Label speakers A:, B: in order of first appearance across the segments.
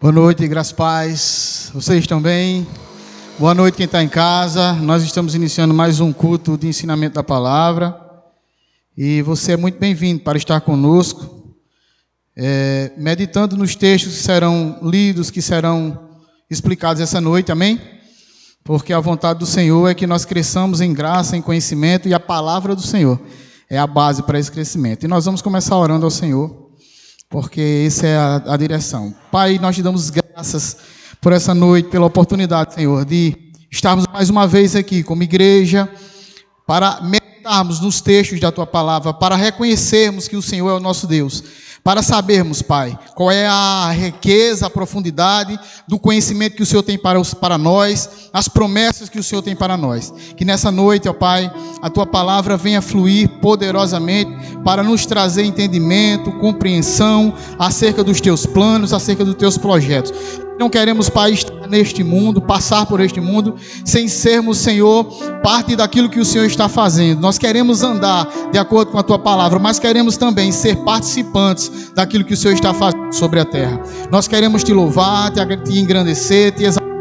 A: Boa noite, graças e paz. Vocês estão bem? Boa noite quem está em casa. Nós estamos iniciando mais um culto de ensinamento da palavra. E você é muito bem-vindo para estar conosco, meditando nos textos que serão lidos, que serão explicados essa noite, amém? Porque a vontade do Senhor é que nós cresçamos em graça, em conhecimento, e a palavra do Senhor é a base para esse crescimento. E nós vamos começar orando ao Senhor, porque essa é a direção. Pai, nós te damos graças por essa noite, pela oportunidade, Senhor, de estarmos mais uma vez aqui como igreja, para meditarmos nos textos da Tua Palavra, para reconhecermos que o Senhor é o nosso Deus, para sabermos, Pai, qual é a riqueza, a profundidade do conhecimento que o Senhor tem para nós, as promessas que o Senhor tem para nós. Que nessa noite, ó Pai, a Tua Palavra venha fluir poderosamente para nos trazer entendimento, compreensão acerca dos Teus planos, acerca dos Teus projetos. Não queremos, Pai, estar neste mundo, passar por este mundo, sem sermos, Senhor, parte daquilo que o Senhor está fazendo. Nós queremos andar de acordo com a Tua Palavra, mas queremos também ser participantes daquilo que o Senhor está fazendo sobre a terra. Nós queremos Te louvar, Te engrandecer, Te exaltar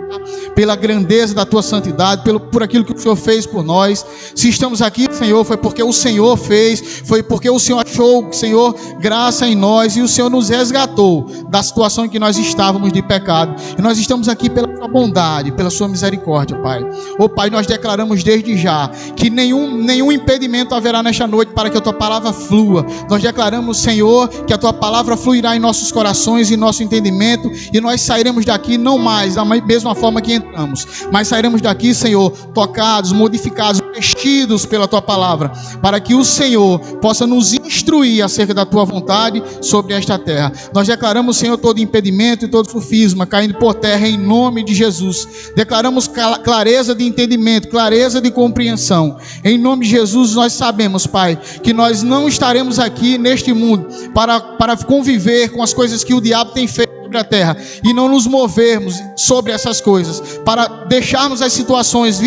A: pela grandeza da Tua santidade, por aquilo que o Senhor fez por nós. Se estamos aqui, Senhor, foi porque o Senhor fez, foi porque o Senhor achou, Senhor, graça em nós, e o Senhor nos resgatou da situação em que nós estávamos de pecado. E nós estamos aqui pela Tua bondade, pela Sua misericórdia, Pai. Ó Pai, nós declaramos desde já que nenhum impedimento haverá nesta noite para que a Tua palavra flua. Nós declaramos, Senhor, que a Tua palavra fluirá em nossos corações e nosso entendimento, e nós sairemos daqui não mais da mesma forma que entramos, mas sairemos daqui, Senhor, tocados, modificados, vestidos pela Tua palavra, para que o Senhor possa nos instruir acerca da Tua vontade sobre esta terra. Nós declaramos, Senhor, todo impedimento e todo sofisma caindo por terra em nome de Jesus. Declaramos clareza de entendimento, clareza de compreensão. Em nome de Jesus, nós sabemos, Pai, que nós não estaremos aqui neste mundo para conviver com as coisas que o diabo tem feito sobre a terra e não nos movermos sobre essas coisas, para deixarmos as situações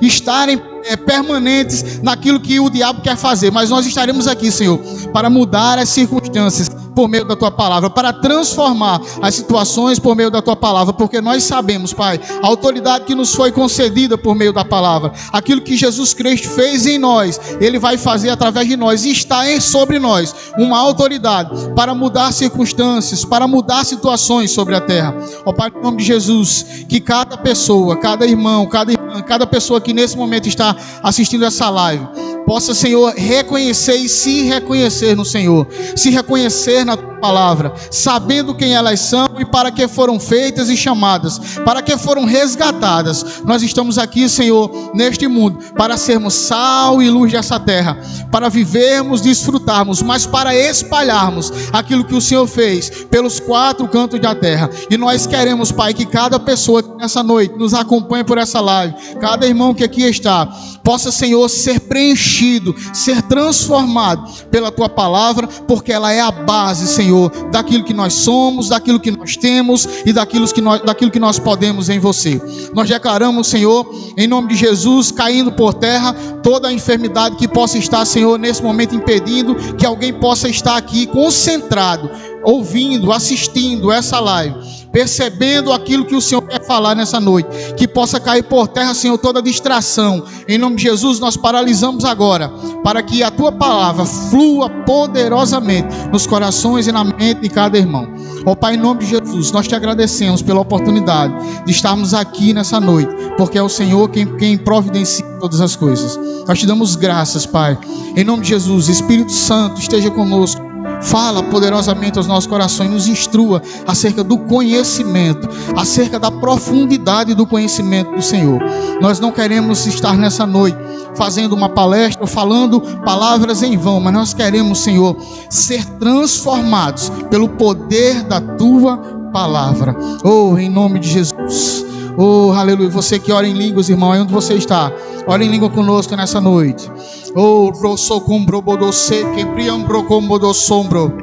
A: estarem permanentes naquilo que o diabo quer fazer. Mas nós estaremos aqui, Senhor, para mudar as circunstâncias por meio da Tua palavra, para transformar as situações por meio da Tua palavra, porque nós sabemos, Pai, a autoridade que nos foi concedida por meio da palavra, aquilo que Jesus Cristo fez em nós, Ele vai fazer através de nós, e está sobre nós uma autoridade para mudar circunstâncias, para mudar situações sobre a terra. Ó Pai, em nome de Jesus, que cada pessoa, cada irmão, cada irmã, cada pessoa que nesse momento está assistindo essa live, possa, Senhor, reconhecer e se reconhecer no Senhor, se reconhecer na Tua palavra, sabendo quem elas são e para que foram feitas e chamadas, para que foram resgatadas. Nós estamos aqui, Senhor, neste mundo, para sermos sal e luz dessa terra, para vivermos, desfrutarmos, mas para espalharmos aquilo que o Senhor fez pelos 4 cantos da terra. E nós queremos, Pai, que cada pessoa que nessa noite nos acompanha por essa live, cada irmão que aqui está, possa, Senhor, ser preenchido, ser transformado pela Tua palavra, porque ela é a base, Senhor, daquilo que nós somos, daquilo que nós temos e daquilo que nós podemos em Você. Nós declaramos, Senhor, em nome de Jesus, caindo por terra toda a enfermidade que possa estar, Senhor, nesse momento impedindo que alguém possa estar aqui concentrado, ouvindo, assistindo essa live, percebendo aquilo que o Senhor quer falar nessa noite, que possa cair por terra, Senhor, toda distração. Em nome de Jesus, nós paralisamos agora, para que a Tua palavra flua poderosamente nos corações e na mente de cada irmão. Ó Pai, em nome de Jesus, nós Te agradecemos pela oportunidade de estarmos aqui nessa noite, porque é o Senhor quem providencia todas as coisas. Nós Te damos graças, Pai. Em nome de Jesus, Espírito Santo, esteja conosco. Fala poderosamente aos nossos corações, nos instrua acerca do conhecimento, acerca da profundidade do conhecimento do Senhor. Nós não queremos estar nessa noite fazendo uma palestra, falando palavras em vão, mas nós queremos, Senhor, ser transformados pelo poder da Tua palavra. Oh, em nome de Jesus. Oh, aleluia. Você que ora em línguas, irmão, aí onde você está, ora em língua conosco nessa noite. Oh, rosocumbro bodose que briambro como do sombro.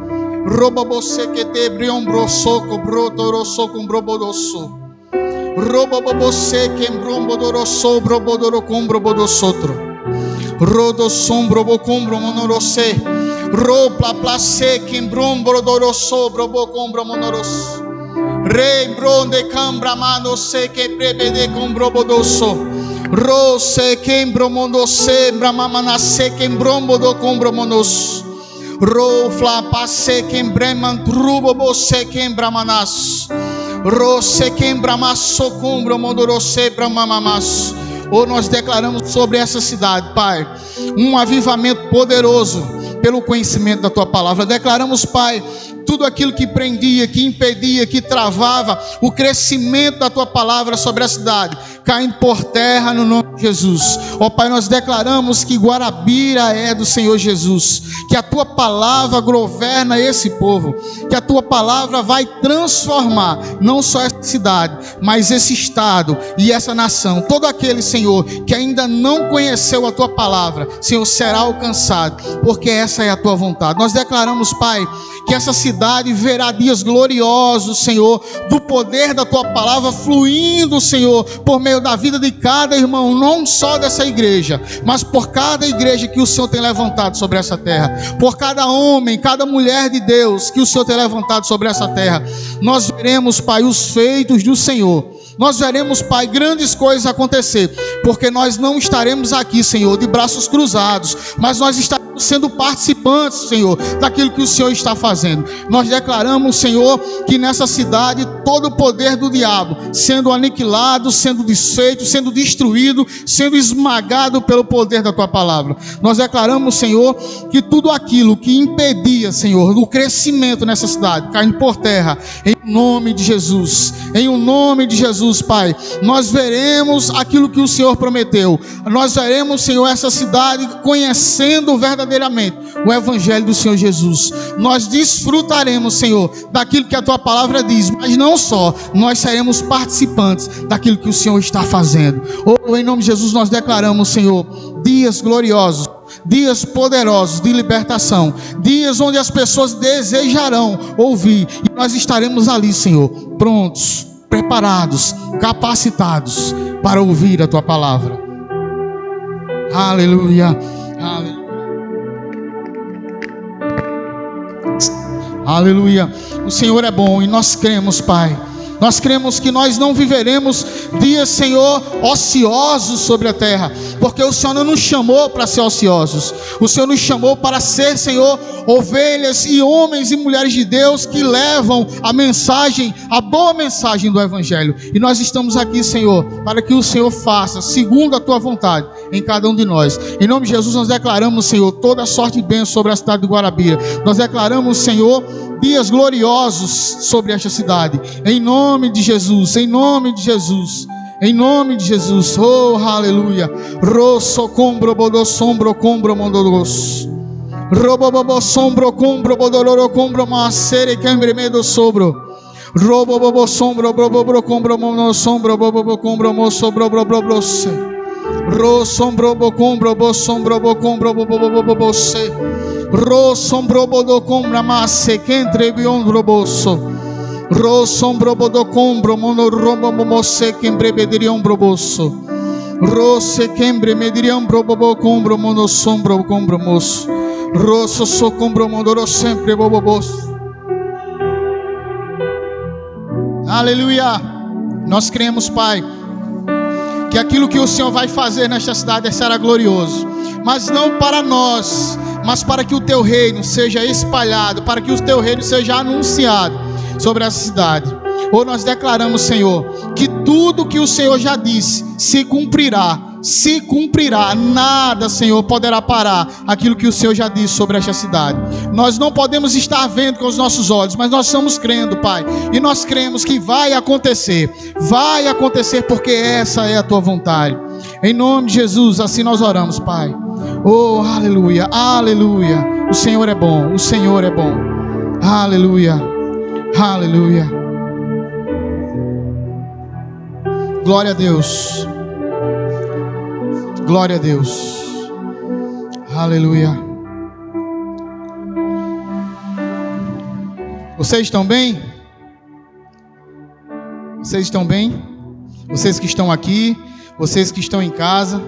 A: Robobose que te briambro soco brotorosocumbro bodoso. Robobose que brombo doroso brobodorocumbro bodosotro. Rodo sombro bocumbro monorose. Ro pla place que brombro doroso brobocumbro monoros. Rebronde cambramano se que prebede combrobodoso. Rose quembromondo se bramamana se quembrombodo combromonos. Rofla passe quembreman trubobo se quembramanas. Rose quembramasso combromondo se bramamamas. Ou nós declaramos sobre essa cidade, Pai, um avivamento poderoso pelo conhecimento da Tua palavra. Declaramos, Pai, tudo aquilo que prendia, que impedia, que travava o crescimento da Tua palavra sobre a cidade, caindo por terra no nome de Jesus. Ó Pai, nós declaramos que Guarabira é do Senhor Jesus, que a Tua palavra governa esse povo, que a Tua palavra vai transformar não só essa cidade, mas esse estado e essa nação. Todo aquele, Senhor, que ainda não conheceu a Tua palavra, Senhor, será alcançado, porque essa é a Tua vontade. Nós declaramos, Pai, que essa cidade verá dias gloriosos, Senhor, do poder da Tua palavra fluindo, Senhor, por meio da vida de cada irmão, não só dessa igreja, mas por cada igreja que o Senhor tem levantado sobre essa terra, por cada homem, cada mulher de Deus que o Senhor tem levantado sobre essa terra. Nós veremos, Pai, os feitos do Senhor. Nós veremos, Pai, grandes coisas acontecer, porque nós não estaremos aqui, Senhor, de braços cruzados, mas nós estaremos sendo participantes, Senhor, daquilo que o Senhor está fazendo. Nós declaramos, Senhor, que nessa cidade todo o poder do diabo sendo aniquilado, sendo desfeito, sendo destruído, sendo esmagado pelo poder da Tua palavra. Nós declaramos, Senhor, que tudo aquilo que impedia, Senhor, o crescimento nessa cidade, caindo por terra, em nome de Jesus, em o nome de Jesus, Pai, nós veremos aquilo que o Senhor prometeu. Nós veremos, Senhor, essa cidade conhecendo verdadeiramente o Evangelho do Senhor Jesus. Nós desfrutaremos, Senhor, daquilo que a Tua palavra diz, mas não só, nós seremos participantes daquilo que o Senhor está fazendo. Em nome de Jesus nós declaramos, Senhor, dias gloriosos, dias poderosos de libertação, dias onde as pessoas desejarão ouvir, e nós estaremos ali, Senhor, prontos, preparados, capacitados para ouvir a Tua palavra. Aleluia, aleluia, aleluia. O Senhor é bom e nós cremos, Pai. Nós cremos que nós não viveremos dias, Senhor, ociosos sobre a terra, porque o Senhor não nos chamou para ser ociosos. O Senhor nos chamou para ser, Senhor, ovelhas e homens e mulheres de Deus que levam a mensagem, a boa mensagem do Evangelho. E nós estamos aqui, Senhor, para que o Senhor faça segundo a Tua vontade em cada um de nós. Em nome de Jesus nós declaramos, Senhor, toda a sorte e bênção sobre a cidade de Guarabira. Nós declaramos, Senhor, dias gloriosos sobre esta cidade, em nome de Jesus, em nome de Jesus, em nome de Jesus. Oh, aleluia. Rosso combro bodo sombro combro mondoros, robobobo sombro combro bodororo combro macere cambre medo sobro, robobobo sombro bobo combro mono sombro bobo combro mo sobro bobo se, ro sombro bo combro bo sombro bo combro bobo se, ro sombro bodo combra masse que entre biombro bosso, ro sombro bodo combro mono rombo mosse que embrebediriam brobosso, ro se quembre mediriam brobo combro mono sombro combro moço, ro so combro mono sempre bobobosso. Aleluia. Nós cremos, Pai, que aquilo que o Senhor vai fazer nesta cidade será glorioso, mas não para nós, mas para que o Teu reino seja espalhado, para que o Teu reino seja anunciado sobre essa cidade. Ou nós declaramos, Senhor, que tudo que o Senhor já disse se cumprirá, nada, Senhor, poderá parar aquilo que o Senhor já disse sobre esta cidade. Nós não podemos estar vendo com os nossos olhos, mas nós estamos crendo, Pai, e nós cremos que vai acontecer porque essa é a Tua vontade. Em nome de Jesus, assim nós oramos, Pai. Oh, aleluia, aleluia. O Senhor é bom, o Senhor é bom. Aleluia, aleluia. Glória a Deus. Glória a Deus. Aleluia. Vocês estão bem? Vocês estão bem? Vocês que estão aqui, vocês que estão em casa,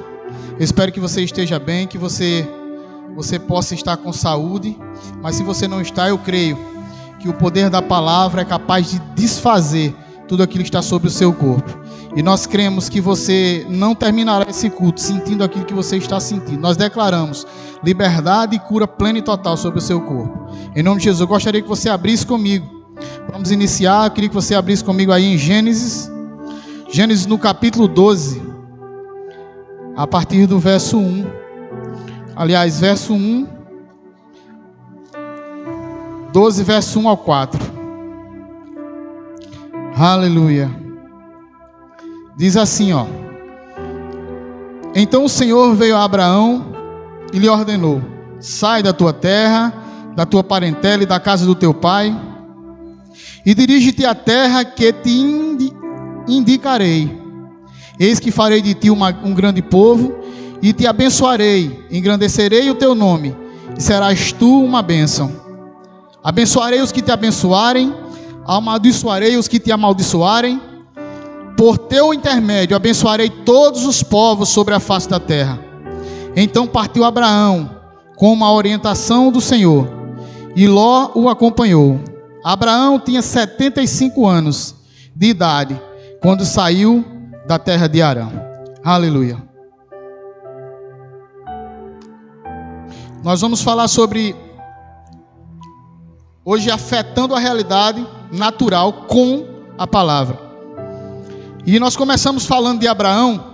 A: eu espero que você esteja bem, que você possa estar com saúde. Mas se você não está, eu creio que que o poder da palavra é capaz de desfazer tudo aquilo que está sobre o seu corpo. E nós cremos que você não terminará esse culto sentindo aquilo que você está sentindo. Nós declaramos liberdade e cura plena e total sobre o seu corpo. Em nome de Jesus, eu gostaria que você abrisse comigo. Vamos iniciar, eu queria que você abrisse comigo aí em Gênesis no capítulo 12, a partir do verso 1. Aliás, verso 1, 12, verso 1 ao 4. Aleluia. Diz assim, ó: Então o Senhor veio a Abraão e lhe ordenou: sai da tua terra, da tua parentela e da casa do teu pai, e dirige-te à terra que te indicarei. Eis que farei de ti um grande povo, e te abençoarei, engrandecerei o teu nome, e serás tu uma bênção. Abençoarei os que te abençoarem, amaldiçoarei os que te amaldiçoarem. Por teu intermédio abençoarei todos os povos sobre a face da terra. Então partiu Abraão com uma orientação do Senhor, e Ló o acompanhou. Abraão tinha 75 anos de idade quando saiu da terra de Harã. Aleluia. Nós vamos falar sobre, hoje, afetando a realidade natural com a palavra. E nós começamos falando de Abraão,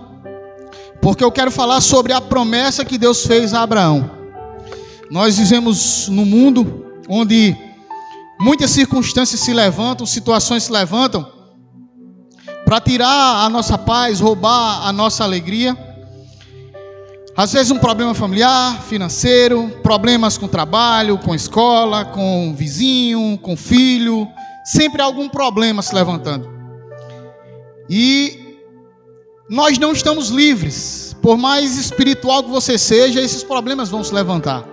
A: porque eu quero falar sobre a promessa que Deus fez a Abraão. Nós vivemos num mundo onde muitas circunstâncias se levantam, situações se levantam, para tirar a nossa paz, roubar a nossa alegria. Às vezes um problema familiar, financeiro, problemas com trabalho, com escola, com vizinho, com filho. Sempre há algum problema se levantando. E nós não estamos livres. Por mais espiritual que você seja, esses problemas vão se levantar.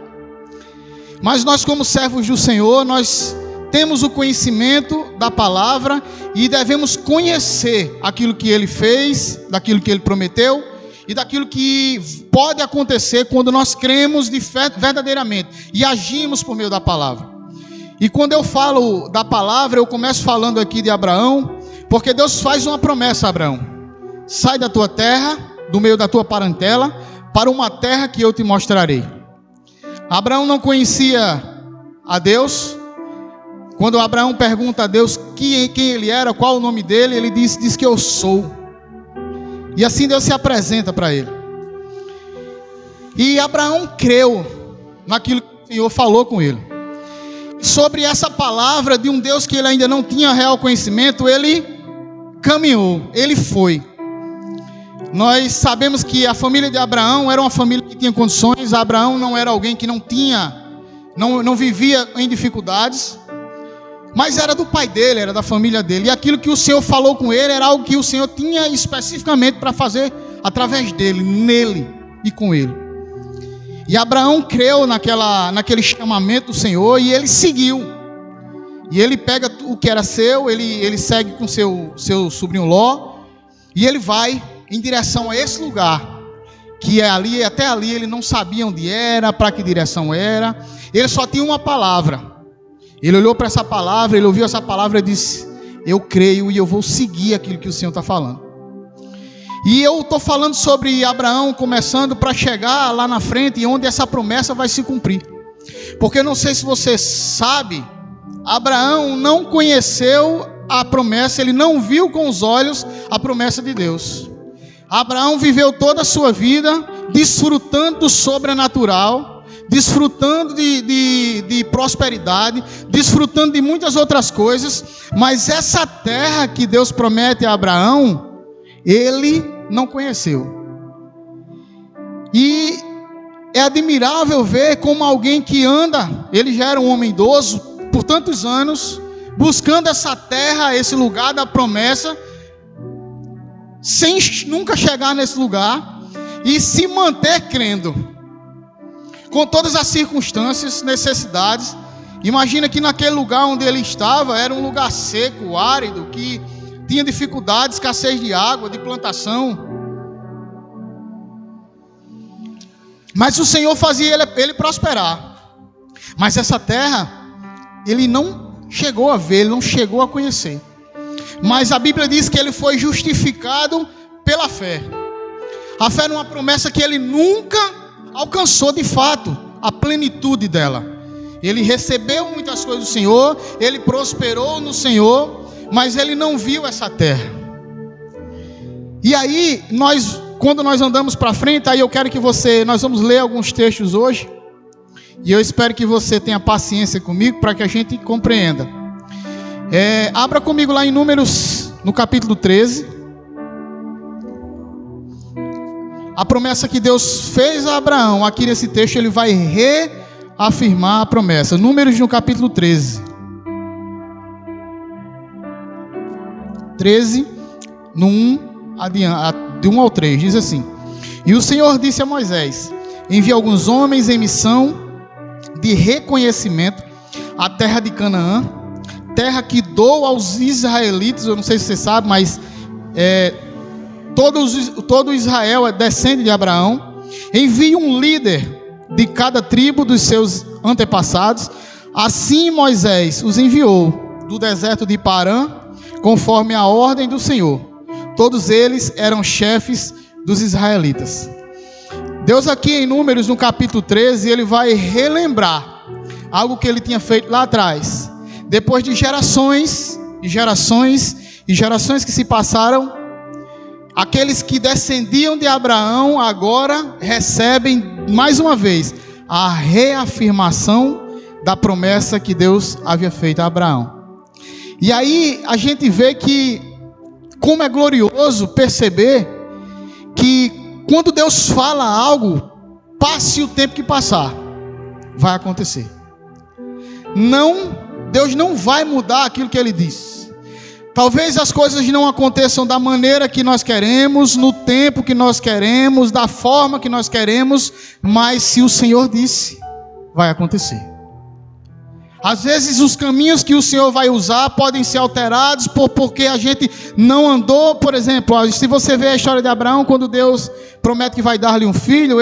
A: Mas nós, como servos do Senhor, nós temos o conhecimento da palavra e devemos conhecer aquilo que Ele fez, daquilo que Ele prometeu e daquilo que pode acontecer quando nós cremos de fé verdadeiramente e agimos por meio da palavra. E quando eu falo da palavra, eu começo falando aqui de Abraão, porque Deus faz uma promessa a Abraão: sai da tua terra, do meio da tua parentela, para uma terra que eu te mostrarei. Abraão não conhecia a Deus. Quando Abraão pergunta a Deus quem ele era, qual o nome dele, ele diz que eu sou. E assim Deus se apresenta para ele. E Abraão creu naquilo que o Senhor falou com ele. Sobre essa palavra de um Deus que ele ainda não tinha real conhecimento, ele caminhou, ele foi. Nós sabemos que a família de Abraão era uma família que tinha condições. Abraão não era alguém que não vivia em dificuldades, mas era do pai dele, era da família dele. E aquilo que o Senhor falou com ele era algo que o Senhor tinha especificamente para fazer através dele, nele e com ele. E Abraão creu naquele chamamento do Senhor e ele seguiu. E ele pega o que era seu, ele segue com seu sobrinho Ló, e ele vai em direção a esse lugar, que é ali, até ali ele não sabia onde era, para que direção era. Ele só tinha uma palavra. Ele olhou para essa palavra, ele ouviu essa palavra e disse: eu creio e eu vou seguir aquilo que o Senhor está falando. E eu estou falando sobre Abraão, começando para chegar lá na frente, onde essa promessa vai se cumprir. Porque não sei se você sabe, Abraão não conheceu a promessa, ele não viu com os olhos a promessa de Deus. Abraão viveu toda a sua vida desfrutando do sobrenatural, desfrutando de prosperidade, desfrutando de muitas outras coisas, mas essa terra que Deus promete a Abraão, ele não conheceu. E é admirável ver como alguém que anda, ele já era um homem idoso, por tantos anos, buscando essa terra, esse lugar da promessa, sem nunca chegar nesse lugar, e se manter crendo, com todas as circunstâncias, necessidades. Imagina que naquele lugar onde ele estava, era um lugar seco, árido, que tinha dificuldade, escassez de água, de plantação. Mas o Senhor fazia ele prosperar. Mas essa terra, ele não chegou a ver, ele não chegou a conhecer. Mas a Bíblia diz que ele foi justificado pela fé. A fé era uma promessa que ele nunca alcançou de fato a plenitude dela. Ele recebeu muitas coisas do Senhor, ele prosperou no Senhor, mas ele não viu essa terra. E aí, quando nós andamos para frente, aí eu quero que nós vamos ler alguns textos hoje, e eu espero que você tenha paciência comigo para que a gente compreenda. Abra comigo lá em Números, no capítulo 13. A promessa que Deus fez a Abraão, aqui nesse texto, ele vai reafirmar a promessa. Números no capítulo 13. 13, no 1, de 1 ao 3, diz assim: E o Senhor disse a Moisés: Envie alguns homens em missão de reconhecimento à terra de Canaã, terra que dou aos israelitas. Eu não sei se você sabe, mas todo Israel é descendente de Abraão. Envie um líder de cada tribo dos seus antepassados. Assim Moisés os enviou do deserto de Parã, conforme a ordem do Senhor. Todos eles eram chefes dos israelitas. Deus aqui em Números, no capítulo 13, ele vai relembrar algo que ele tinha feito lá atrás. Depois de gerações e gerações e gerações que se passaram, aqueles que descendiam de Abraão agora recebem mais uma vez a reafirmação da promessa que Deus havia feito a Abraão. E aí a gente vê que como é glorioso perceber que quando Deus fala algo, passe o tempo que passar, vai acontecer. Deus não vai mudar aquilo que Ele disse. Talvez as coisas não aconteçam da maneira que nós queremos, no tempo que nós queremos, da forma que nós queremos, mas se o Senhor disse, vai acontecer. Às vezes os caminhos que o Senhor vai usar podem ser alterados porque a gente não andou. Por exemplo, se você vê a história de Abraão, quando Deus promete que vai dar-lhe um filho,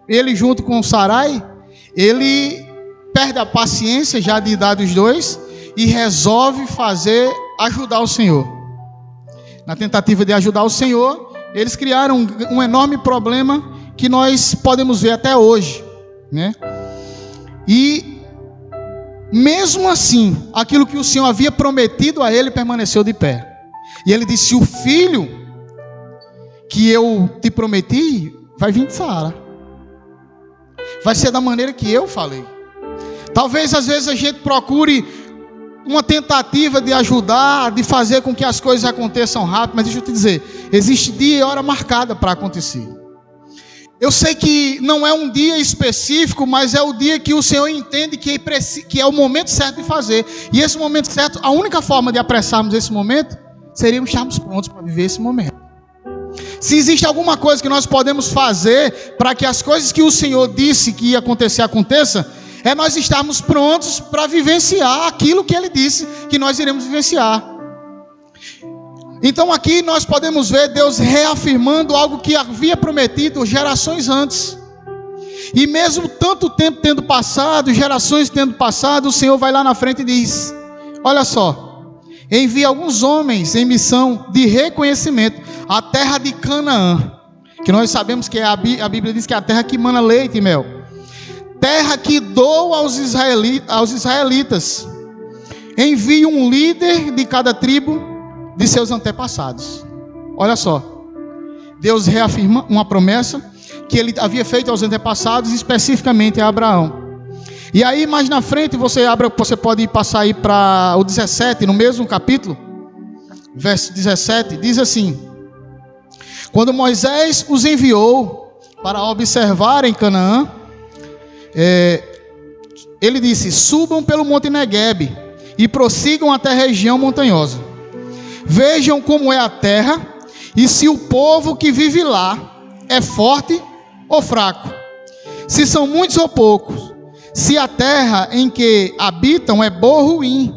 A: ele junto com Sarai, ele perde a paciência já de idade dos dois e resolve ajudar o Senhor. Na tentativa de ajudar o Senhor, eles criaram um enorme problema que nós podemos ver até hoje, né? E mesmo assim, aquilo que o Senhor havia prometido a ele permaneceu de pé. E ele disse: o filho que eu te prometi vai vir de Sara. Vai ser da maneira que eu falei. Talvez às vezes a gente procure uma tentativa de ajudar, de fazer com que as coisas aconteçam rápido, mas deixa eu te dizer, existe dia e hora marcada para acontecer. Eu sei que não é um dia específico, mas é o dia que o Senhor entende que é o momento certo de fazer. E esse momento certo, a única forma de apressarmos esse momento, seria estarmos prontos para viver esse momento. Se existe alguma coisa que nós podemos fazer para que as coisas que o Senhor disse que ia acontecer, aconteça, é nós estarmos prontos para vivenciar aquilo que Ele disse que nós iremos vivenciar. Então aqui nós podemos ver Deus reafirmando algo que havia prometido gerações antes. E mesmo tanto tempo tendo passado, gerações tendo passado, o Senhor vai lá na frente e diz: olha só, envia alguns homens em missão de reconhecimento à terra de Canaã, que nós sabemos que a Bíblia diz que é a terra que mana leite e mel, terra que dou aos israelitas. Envie um líder de cada tribo de seus antepassados. Olha só, Deus reafirma uma promessa que Ele havia feito aos antepassados, especificamente a Abraão. E aí mais na frente você pode passar aí para o 17, no mesmo capítulo, verso 17, diz assim: quando Moisés os enviou para observar em Canaã, ele disse: subam pelo monte Neguebe e prossigam até a região montanhosa. Vejam como é a terra e se o povo que vive lá é forte ou fraco, se são muitos ou poucos, se a terra em que habitam é boa ou ruim,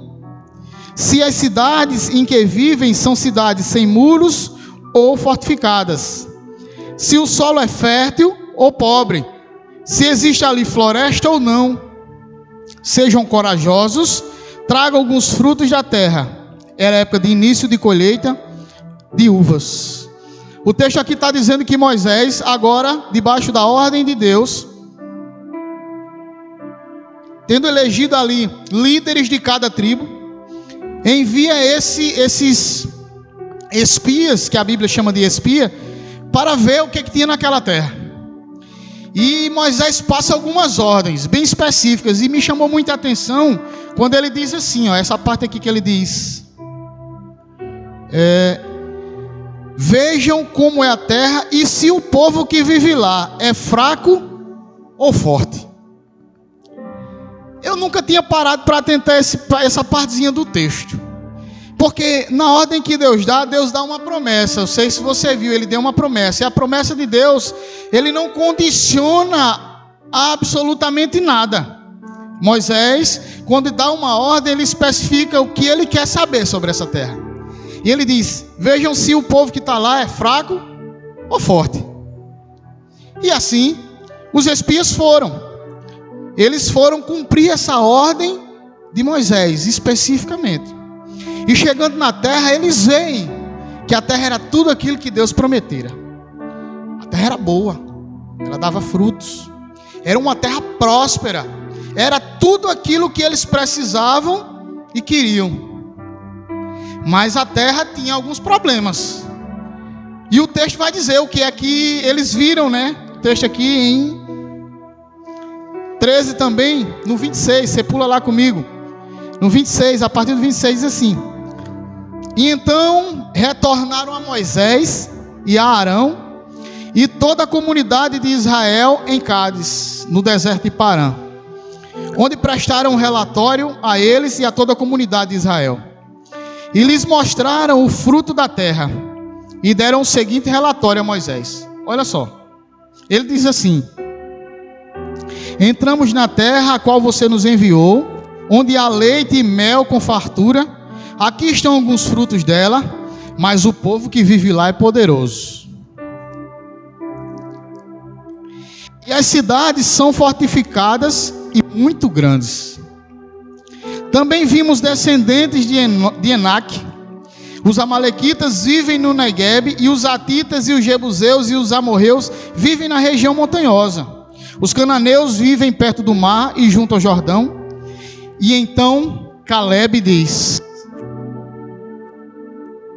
A: se as cidades em que vivem são cidades sem muros ou fortificadas, se o solo é fértil ou pobre, se existe ali floresta ou não. Sejam corajosos, traga alguns frutos da terra. Era época de início de colheita de uvas. O texto aqui está dizendo que Moisés, agora, debaixo da ordem de Deus, tendo elegido ali líderes de cada tribo, envia esses espias, que a Bíblia chama de espia, para ver o que tinha naquela terra. E Moisés passa algumas ordens bem específicas, e me chamou muita atenção quando ele diz assim, ó, essa parte aqui que ele diz: vejam como é a terra e se o povo que vive lá é fraco ou forte. Eu nunca tinha parado para atentar essa partezinha do texto, porque na ordem que Deus dá uma promessa. Eu sei se você viu, ele deu uma promessa, e a promessa de Deus, ele não condiciona absolutamente nada. Moisés, quando dá uma ordem, ele especifica o que ele quer saber sobre essa terra, e ele diz: vejam se o povo que está lá é fraco ou forte. E assim, os espias eles foram cumprir essa ordem de Moisés, especificamente. E chegando na terra, eles veem que a terra era tudo aquilo que Deus prometera. A terra era boa, ela dava frutos, era uma terra próspera, era tudo aquilo que eles precisavam e queriam. Mas a terra tinha alguns problemas, e o texto vai dizer o que é que eles viram, né? O texto aqui em 13 também, no 26, você pula lá comigo. No 26, a partir do 26 diz assim: e então retornaram a Moisés e a Arão e toda a comunidade de Israel em Cádiz, no deserto de Parã, onde prestaram um relatório a eles e a toda a comunidade de Israel, e lhes mostraram o fruto da terra, e deram o seguinte relatório a Moisés. Olha só, ele diz assim: entramos na terra a qual você nos enviou, onde há leite e mel com fartura. Aqui estão alguns frutos dela, mas o povo que vive lá é poderoso. E as cidades são fortificadas e muito grandes. Também vimos descendentes de Enaque. Os amalequitas vivem no Neguebe, e os atitas e os jebuseus e os amorreus vivem na região montanhosa. Os cananeus vivem perto do mar e junto ao Jordão. E então Caleb diz: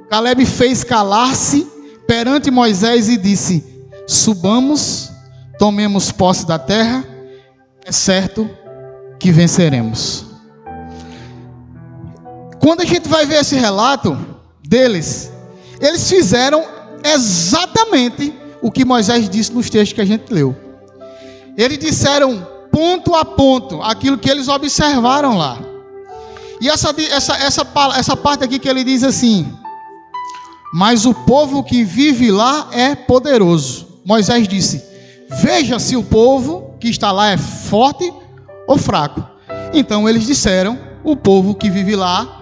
A: Caleb fez calar-se perante Moisés e disse: subamos, tomemos posse da terra, é certo que venceremos. Quando a gente vai ver esse relato deles, eles fizeram exatamente o que Moisés disse nos textos que a gente leu. Eles disseram ponto a ponto aquilo que eles observaram lá. E essa parte aqui que ele diz assim: mas o povo que vive lá é poderoso. Moisés disse: veja se o povo que está lá é forte ou fraco. Então eles disseram: o povo que vive lá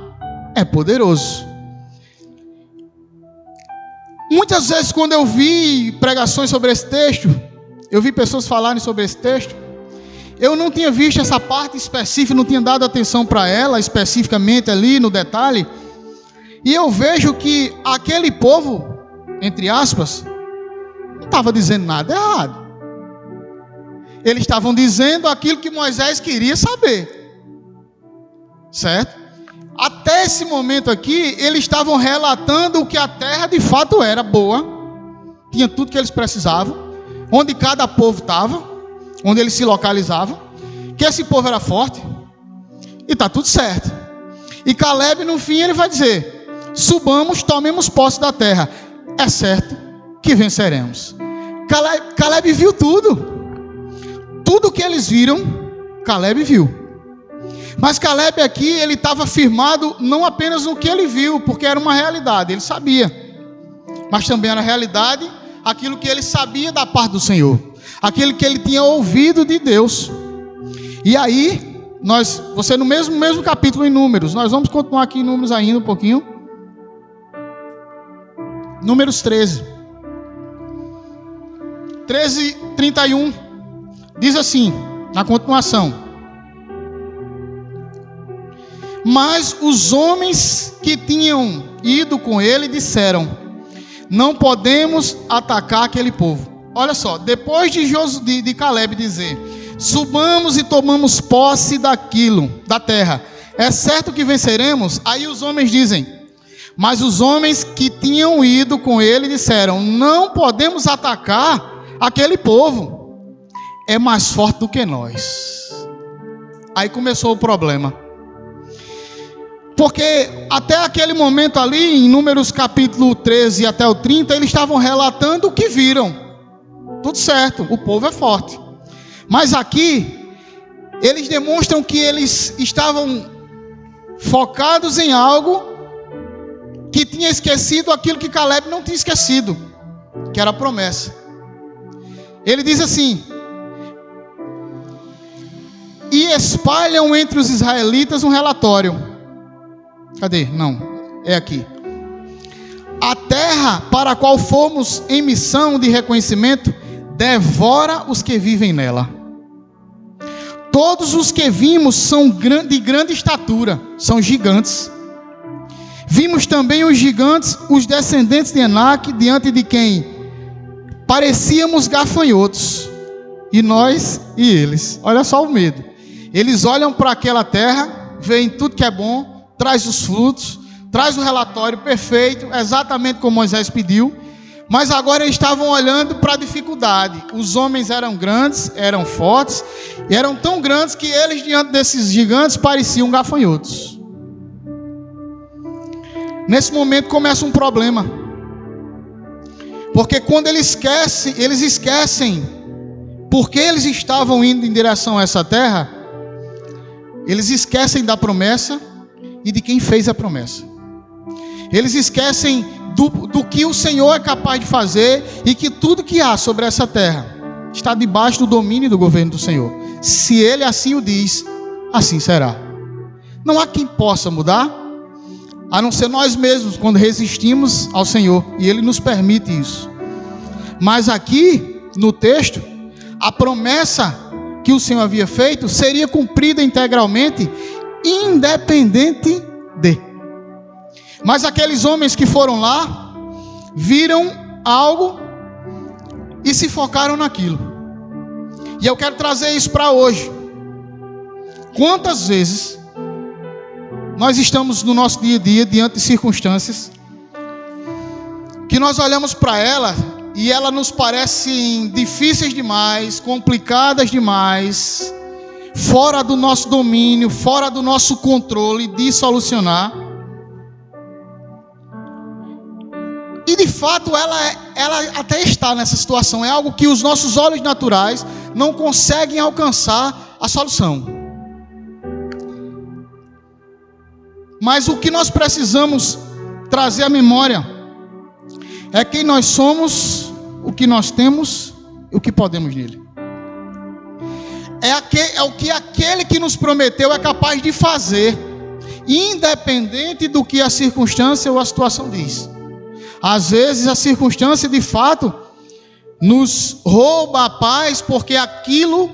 A: é poderoso. Muitas vezes, quando eu vi pregações sobre esse texto, eu vi pessoas falarem sobre esse texto, eu não tinha visto essa parte específica, não tinha dado atenção para ela especificamente ali no detalhe. E eu vejo que aquele povo, entre aspas, não estava dizendo nada errado. Eles estavam dizendo aquilo que Moisés queria saber, certo? Até esse momento aqui, eles estavam relatando que a terra de fato era boa, tinha tudo que eles precisavam, onde cada povo estava, onde eles se localizavam, que esse povo era forte, e está tudo certo. E Caleb, no fim, ele vai dizer: subamos, tomemos posse da terra, é certo que venceremos. Caleb viu tudo que eles viram, Caleb viu. Mas Caleb aqui, ele estava firmado não apenas no que ele viu, porque era uma realidade, ele sabia, mas também era realidade aquilo que ele sabia da parte do Senhor, aquilo que ele tinha ouvido de Deus. E aí, você no mesmo capítulo em Números, nós vamos continuar aqui em Números ainda um pouquinho. Números 13, 31, diz assim, na continuação: Mas os homens que tinham ido com ele disseram: não podemos atacar aquele povo. Olha só, depois de Caleb dizer: subamos e tomamos posse daquilo, da terra, é certo que venceremos? Aí os homens dizem: mas os homens que tinham ido com ele disseram: não podemos atacar aquele povo, é mais forte do que nós. Aí começou o problema. Porque até aquele momento ali, em Números capítulo 13 até o 30, eles estavam relatando o que viram. Tudo certo, o povo é forte. Mas aqui, eles demonstram que eles estavam focados em algo que tinha esquecido aquilo que Caleb não tinha esquecido, que era a promessa. Ele diz assim: e espalham entre os israelitas um relatório. Cadê? Não, é aqui. A terra para a qual fomos em missão de reconhecimento devora os que vivem nela. Todos os que vimos são de grande estatura, são gigantes. Vimos também os gigantes, os descendentes de Enaque, diante de quem parecíamos gafanhotos, e nós e eles. Olha só o medo. Eles olham para aquela terra, veem tudo que é bom, traz os frutos, traz o relatório perfeito, exatamente como Moisés pediu, mas agora eles estavam olhando para a dificuldade. Os homens eram grandes, eram fortes, e eram tão grandes que eles, diante desses gigantes, pareciam gafanhotos. Nesse momento começa um problema, porque quando eles esquecem porque eles estavam indo em direção a essa terra, eles esquecem da promessa e de quem fez a promessa. Eles esquecem do que o Senhor é capaz de fazer, e que tudo que há sobre essa terra está debaixo do domínio e do governo do Senhor. Se Ele assim o diz, assim será. Não há quem possa mudar, a não ser nós mesmos, quando resistimos ao Senhor, e Ele nos permite isso. Mas aqui no texto, a promessa que o Senhor havia feito seria cumprida integralmente, independente de. Mas aqueles homens que foram lá viram algo e se focaram naquilo. E eu quero trazer isso para hoje. Quantas vezes nós estamos no nosso dia a dia diante de circunstâncias que nós olhamos para elas e elas nos parecem difíceis demais, complicadas demais, fora do nosso domínio, fora do nosso controle de solucionar. E de fato ela até está nessa situação. É algo que os nossos olhos naturais não conseguem alcançar a solução. Mas o que nós precisamos trazer à memória é quem nós somos, o que nós temos e o que podemos nele. É o que aquele que nos prometeu é capaz de fazer, independente do que a circunstância ou a situação diz. Às vezes a circunstância de fato nos rouba a paz, porque aquilo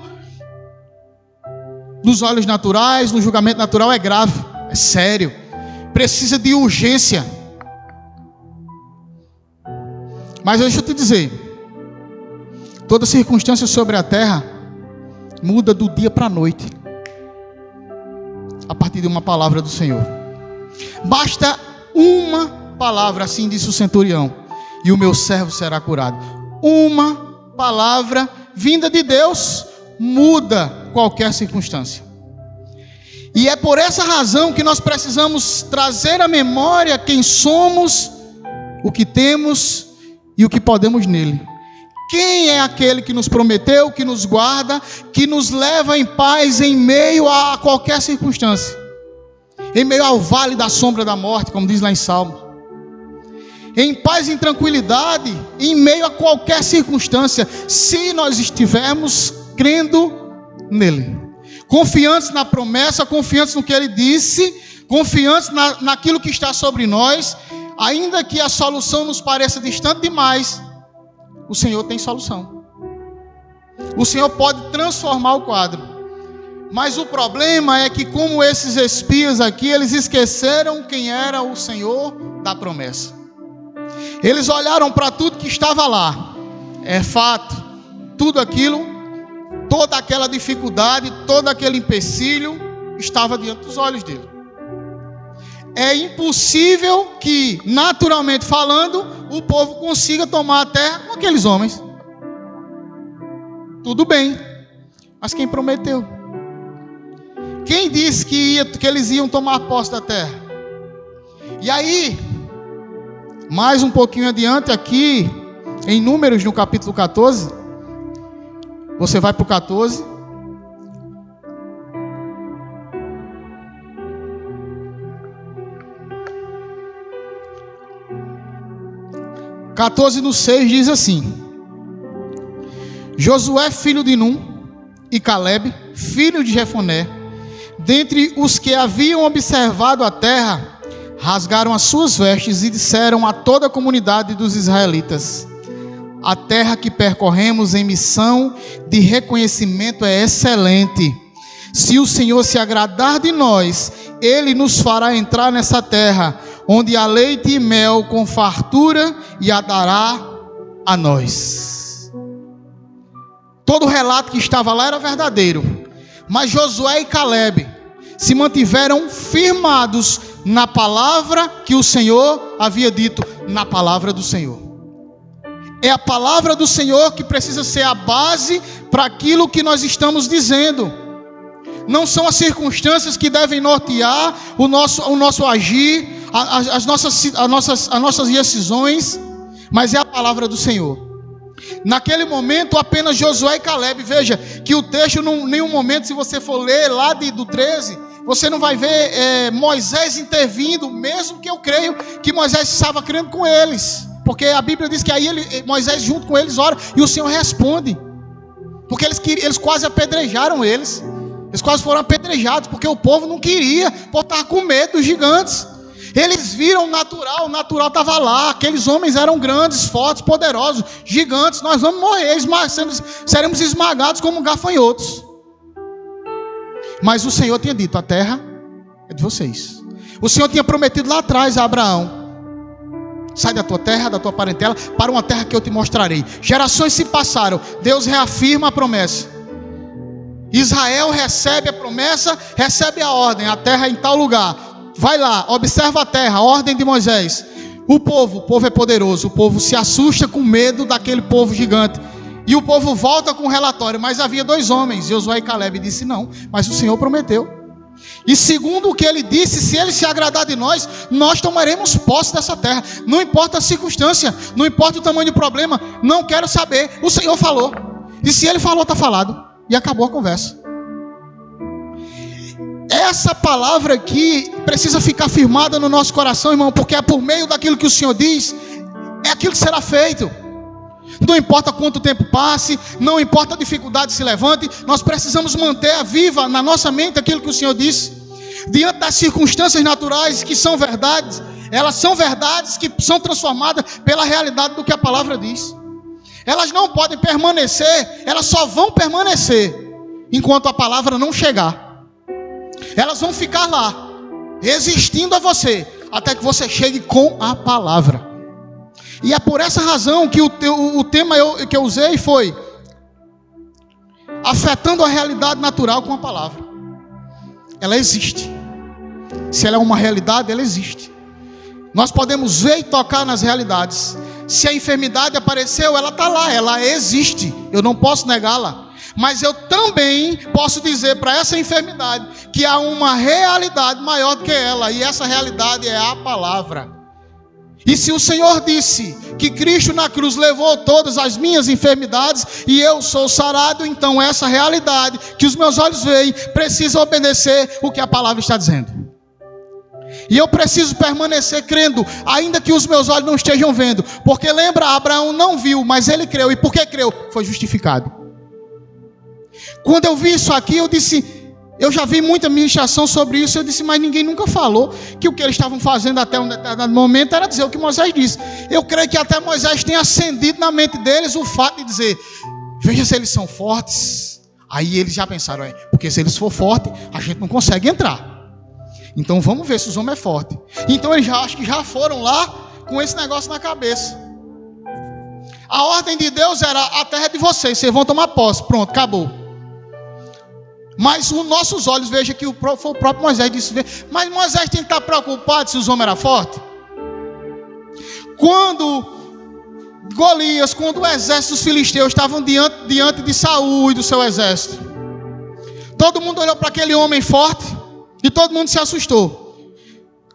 A: nos olhos naturais, no julgamento natural, é grave, é sério, precisa de urgência. Mas deixa eu te dizer, toda circunstância sobre a terra muda do dia para a noite, a partir de uma palavra do Senhor. Basta uma palavra, assim disse o centurião, e o meu servo será curado. Uma palavra vinda de Deus muda qualquer circunstância. E é por essa razão que nós precisamos trazer à memória quem somos, o que temos e o que podemos nele. Quem é aquele que nos prometeu, que nos guarda, que nos leva em paz em meio a qualquer circunstância, em meio ao vale da sombra da morte, como diz lá em Salmo, em paz e em tranquilidade, em meio a qualquer circunstância, se nós estivermos crendo nele, confiantes na promessa, confiantes no que ele disse, confiantes naquilo que está sobre nós. Ainda que a solução nos pareça distante demais, o Senhor tem solução. O Senhor pode transformar o quadro. Mas o problema é que, como esses espias aqui, eles esqueceram quem era o Senhor da promessa. Eles olharam para tudo que estava lá. É fato, tudo aquilo, toda aquela dificuldade, todo aquele empecilho estava diante dos olhos dele. É impossível que, naturalmente falando, o povo consiga tomar a terra com aqueles homens. Tudo bem, mas quem prometeu? Quem disse que eles iam tomar posse da terra? E aí, mais um pouquinho adiante aqui, em Números, no capítulo 14, você vai para o 14. No 6 diz assim: Josué, filho de Num, e Caleb, filho de Jefoné, dentre os que haviam observado a terra, rasgaram as suas vestes e disseram a toda a comunidade dos israelitas: a terra que percorremos em missão de reconhecimento é excelente. Se o Senhor se agradar de nós, Ele nos fará entrar nessa terra, onde há leite e mel com fartura, e a dará a nós. Todo o relato que estava lá era verdadeiro, mas Josué e Caleb se mantiveram firmados na palavra que o Senhor havia dito, na palavra do Senhor. É a palavra do Senhor que precisa ser a base para aquilo que nós estamos dizendo. Não são as circunstâncias que devem nortear o nosso agir, as nossas decisões, mas é a palavra do Senhor. Naquele momento, apenas Josué e Caleb. Veja que o texto, em nenhum momento, se você for ler lá do 13, você não vai ver Moisés intervindo, mesmo que eu creio que Moisés estava crendo com eles. Porque a Bíblia diz que aí Moisés junto com eles ora e o Senhor responde. Porque eles quase apedrejaram eles. Eles quase foram apedrejados, porque o povo não queria, por estar com medo dos gigantes. Eles viram o natural estava lá. Aqueles homens eram grandes, fortes, poderosos, gigantes. Nós vamos morrer, seremos esmagados como gafanhotos. Mas o Senhor tinha dito: a terra é de vocês. O Senhor tinha prometido lá atrás a Abraão: sai da tua terra, da tua parentela, para uma terra que eu te mostrarei. Gerações se passaram, Deus reafirma a promessa. Israel recebe a promessa, recebe a ordem: a terra é em tal lugar. Vai lá, observa a terra, a ordem de Moisés. O povo é poderoso, o povo se assusta com medo daquele povo gigante. E o povo volta com o relatório: mas havia 2 homens, Josué e Caleb. E disse: não, mas o Senhor prometeu. E segundo o que ele disse, se ele se agradar de nós, nós tomaremos posse dessa terra. Não importa a circunstância, não importa o tamanho do problema, não quero saber, o Senhor falou. E se ele falou, está falado. E acabou a conversa. Essa palavra aqui precisa ficar firmada no nosso coração, irmão, porque é por meio daquilo que o Senhor diz, é aquilo que será feito. Não importa quanto tempo passe, não importa a dificuldade se levante, nós precisamos manter viva na nossa mente aquilo que o Senhor disse. Diante das circunstâncias naturais que são verdades, elas são verdades que são transformadas pela realidade do que a palavra diz. Elas não podem permanecer, elas só vão permanecer enquanto a palavra não chegar. Elas vão ficar lá, resistindo a você, até que você chegue com a palavra. E é por essa razão que o tema que eu usei foi afetando a realidade natural com a palavra. Ela existe. Se ela é uma realidade, ela existe. Nós podemos ver e tocar nas realidades. Se a enfermidade apareceu, ela está lá, ela existe. Eu não posso negá-la. Mas eu também posso dizer para essa enfermidade que há uma realidade maior do que ela. E essa realidade é a palavra. E se o Senhor disse que Cristo na cruz levou todas as minhas enfermidades e eu sou sarado, então essa realidade que os meus olhos veem precisa obedecer o que a palavra está dizendo. E eu preciso permanecer crendo, ainda que os meus olhos não estejam vendo. Porque lembra, Abraão não viu, mas ele creu. E por que creu? Foi justificado. Quando eu vi isso aqui, eu disse... Eu já vi muita ministração sobre isso. Eu disse, mas ninguém nunca falou que o que eles estavam fazendo até um determinado momento era dizer o que Moisés disse. Eu creio que até Moisés tenha acendido na mente deles o fato de dizer: veja se eles são fortes. Aí eles já pensaram, porque se eles for forte, a gente não consegue entrar. Então vamos ver se os homens é forte. Então eles acho que já foram lá com esse negócio na cabeça. A ordem de Deus era: a terra é de vocês vão tomar posse. Pronto, acabou. Mas os nossos olhos, veja que foi o próprio Moisés disse: mas Moisés tem que estar preocupado se os homens eram fortes. Quando Golias, quando o exército dos filisteus estavam diante de Saul e do seu exército, todo mundo olhou para aquele homem forte e todo mundo se assustou.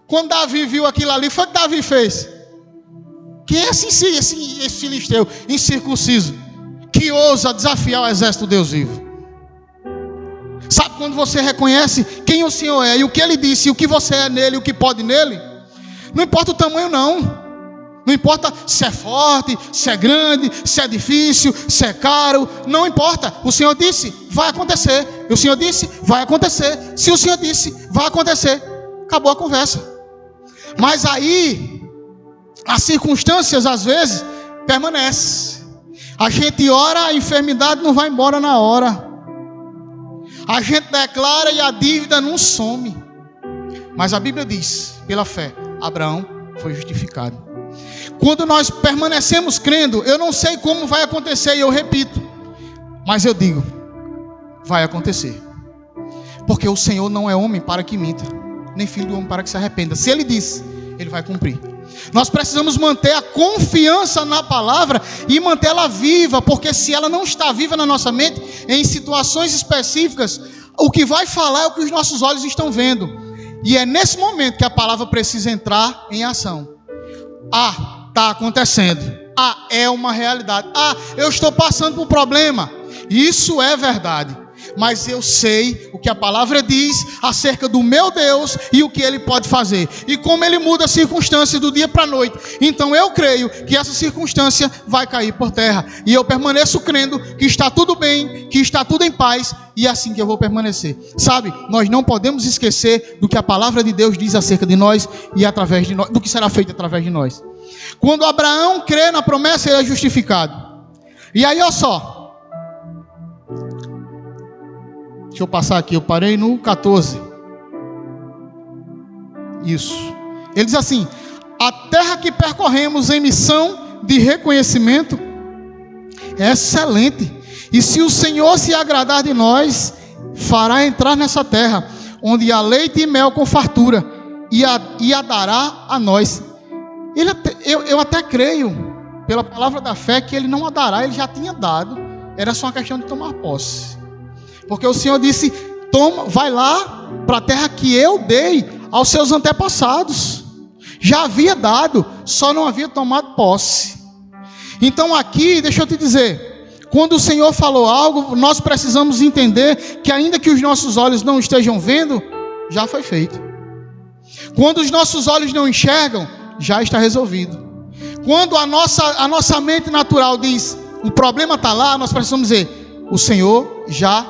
A: Quando Davi viu aquilo ali, foi o que Davi fez. Quem é esse filisteu incircunciso que ousa desafiar o exército de Deus vivo? Sabe quando você reconhece quem o Senhor é e o que Ele disse, e o que você é nele, e o que pode nele? Não importa o tamanho não. Não importa se é forte, se é grande, se é difícil, se é caro. Não importa. O Senhor disse, vai acontecer. O Senhor disse, vai acontecer. Se o Senhor disse, vai acontecer. Acabou a conversa. Mas aí, as circunstâncias às vezes permanecem. A gente ora, a enfermidade não vai embora na hora. A gente declara e a dívida não some. Mas a Bíblia diz, pela fé, Abraão foi justificado. Quando nós permanecemos crendo, eu não sei como vai acontecer, e eu repito, mas eu digo, vai acontecer. Porque o Senhor não é homem para que minta, nem filho do homem para que se arrependa. Se Ele disse, Ele vai cumprir. Nós precisamos manter a confiança na palavra e mantê-la viva, porque se ela não está viva na nossa mente, em situações específicas, o que vai falar é o que os nossos olhos estão vendo. E é nesse momento que a palavra precisa entrar em ação. Está acontecendo. É uma realidade. Eu estou passando por um problema. Isso é verdade. Mas eu sei o que a palavra diz acerca do meu Deus e o que Ele pode fazer. E como Ele muda a circunstância do dia para a noite. Então eu creio que essa circunstância vai cair por terra. E eu permaneço crendo que está tudo bem, que está tudo em paz. E é assim que eu vou permanecer. Sabe, nós não podemos esquecer do que a palavra de Deus diz acerca de nós e através de nós, do que será feito através de nós. Quando Abraão crê na promessa, ele é justificado. E aí, olha só. Deixa eu passar aqui, eu parei no 14. Isso. Ele diz assim: a terra que percorremos em missão de reconhecimento é excelente. E se o Senhor se agradar de nós, fará entrar nessa terra, onde há leite e mel com fartura, e a dará a nós. Eu até creio, pela palavra da fé, que Ele não a dará, Ele já tinha dado. Era só uma questão de tomar posse. Porque o Senhor disse: vai lá para a terra que eu dei aos seus antepassados. Já havia dado, só não havia tomado posse. Então aqui, deixa eu te dizer, quando o Senhor falou algo, nós precisamos entender que ainda que os nossos olhos não estejam vendo, já foi feito. Quando os nossos olhos não enxergam, já está resolvido. Quando a nossa mente natural diz, o problema está lá, nós precisamos dizer, o Senhor já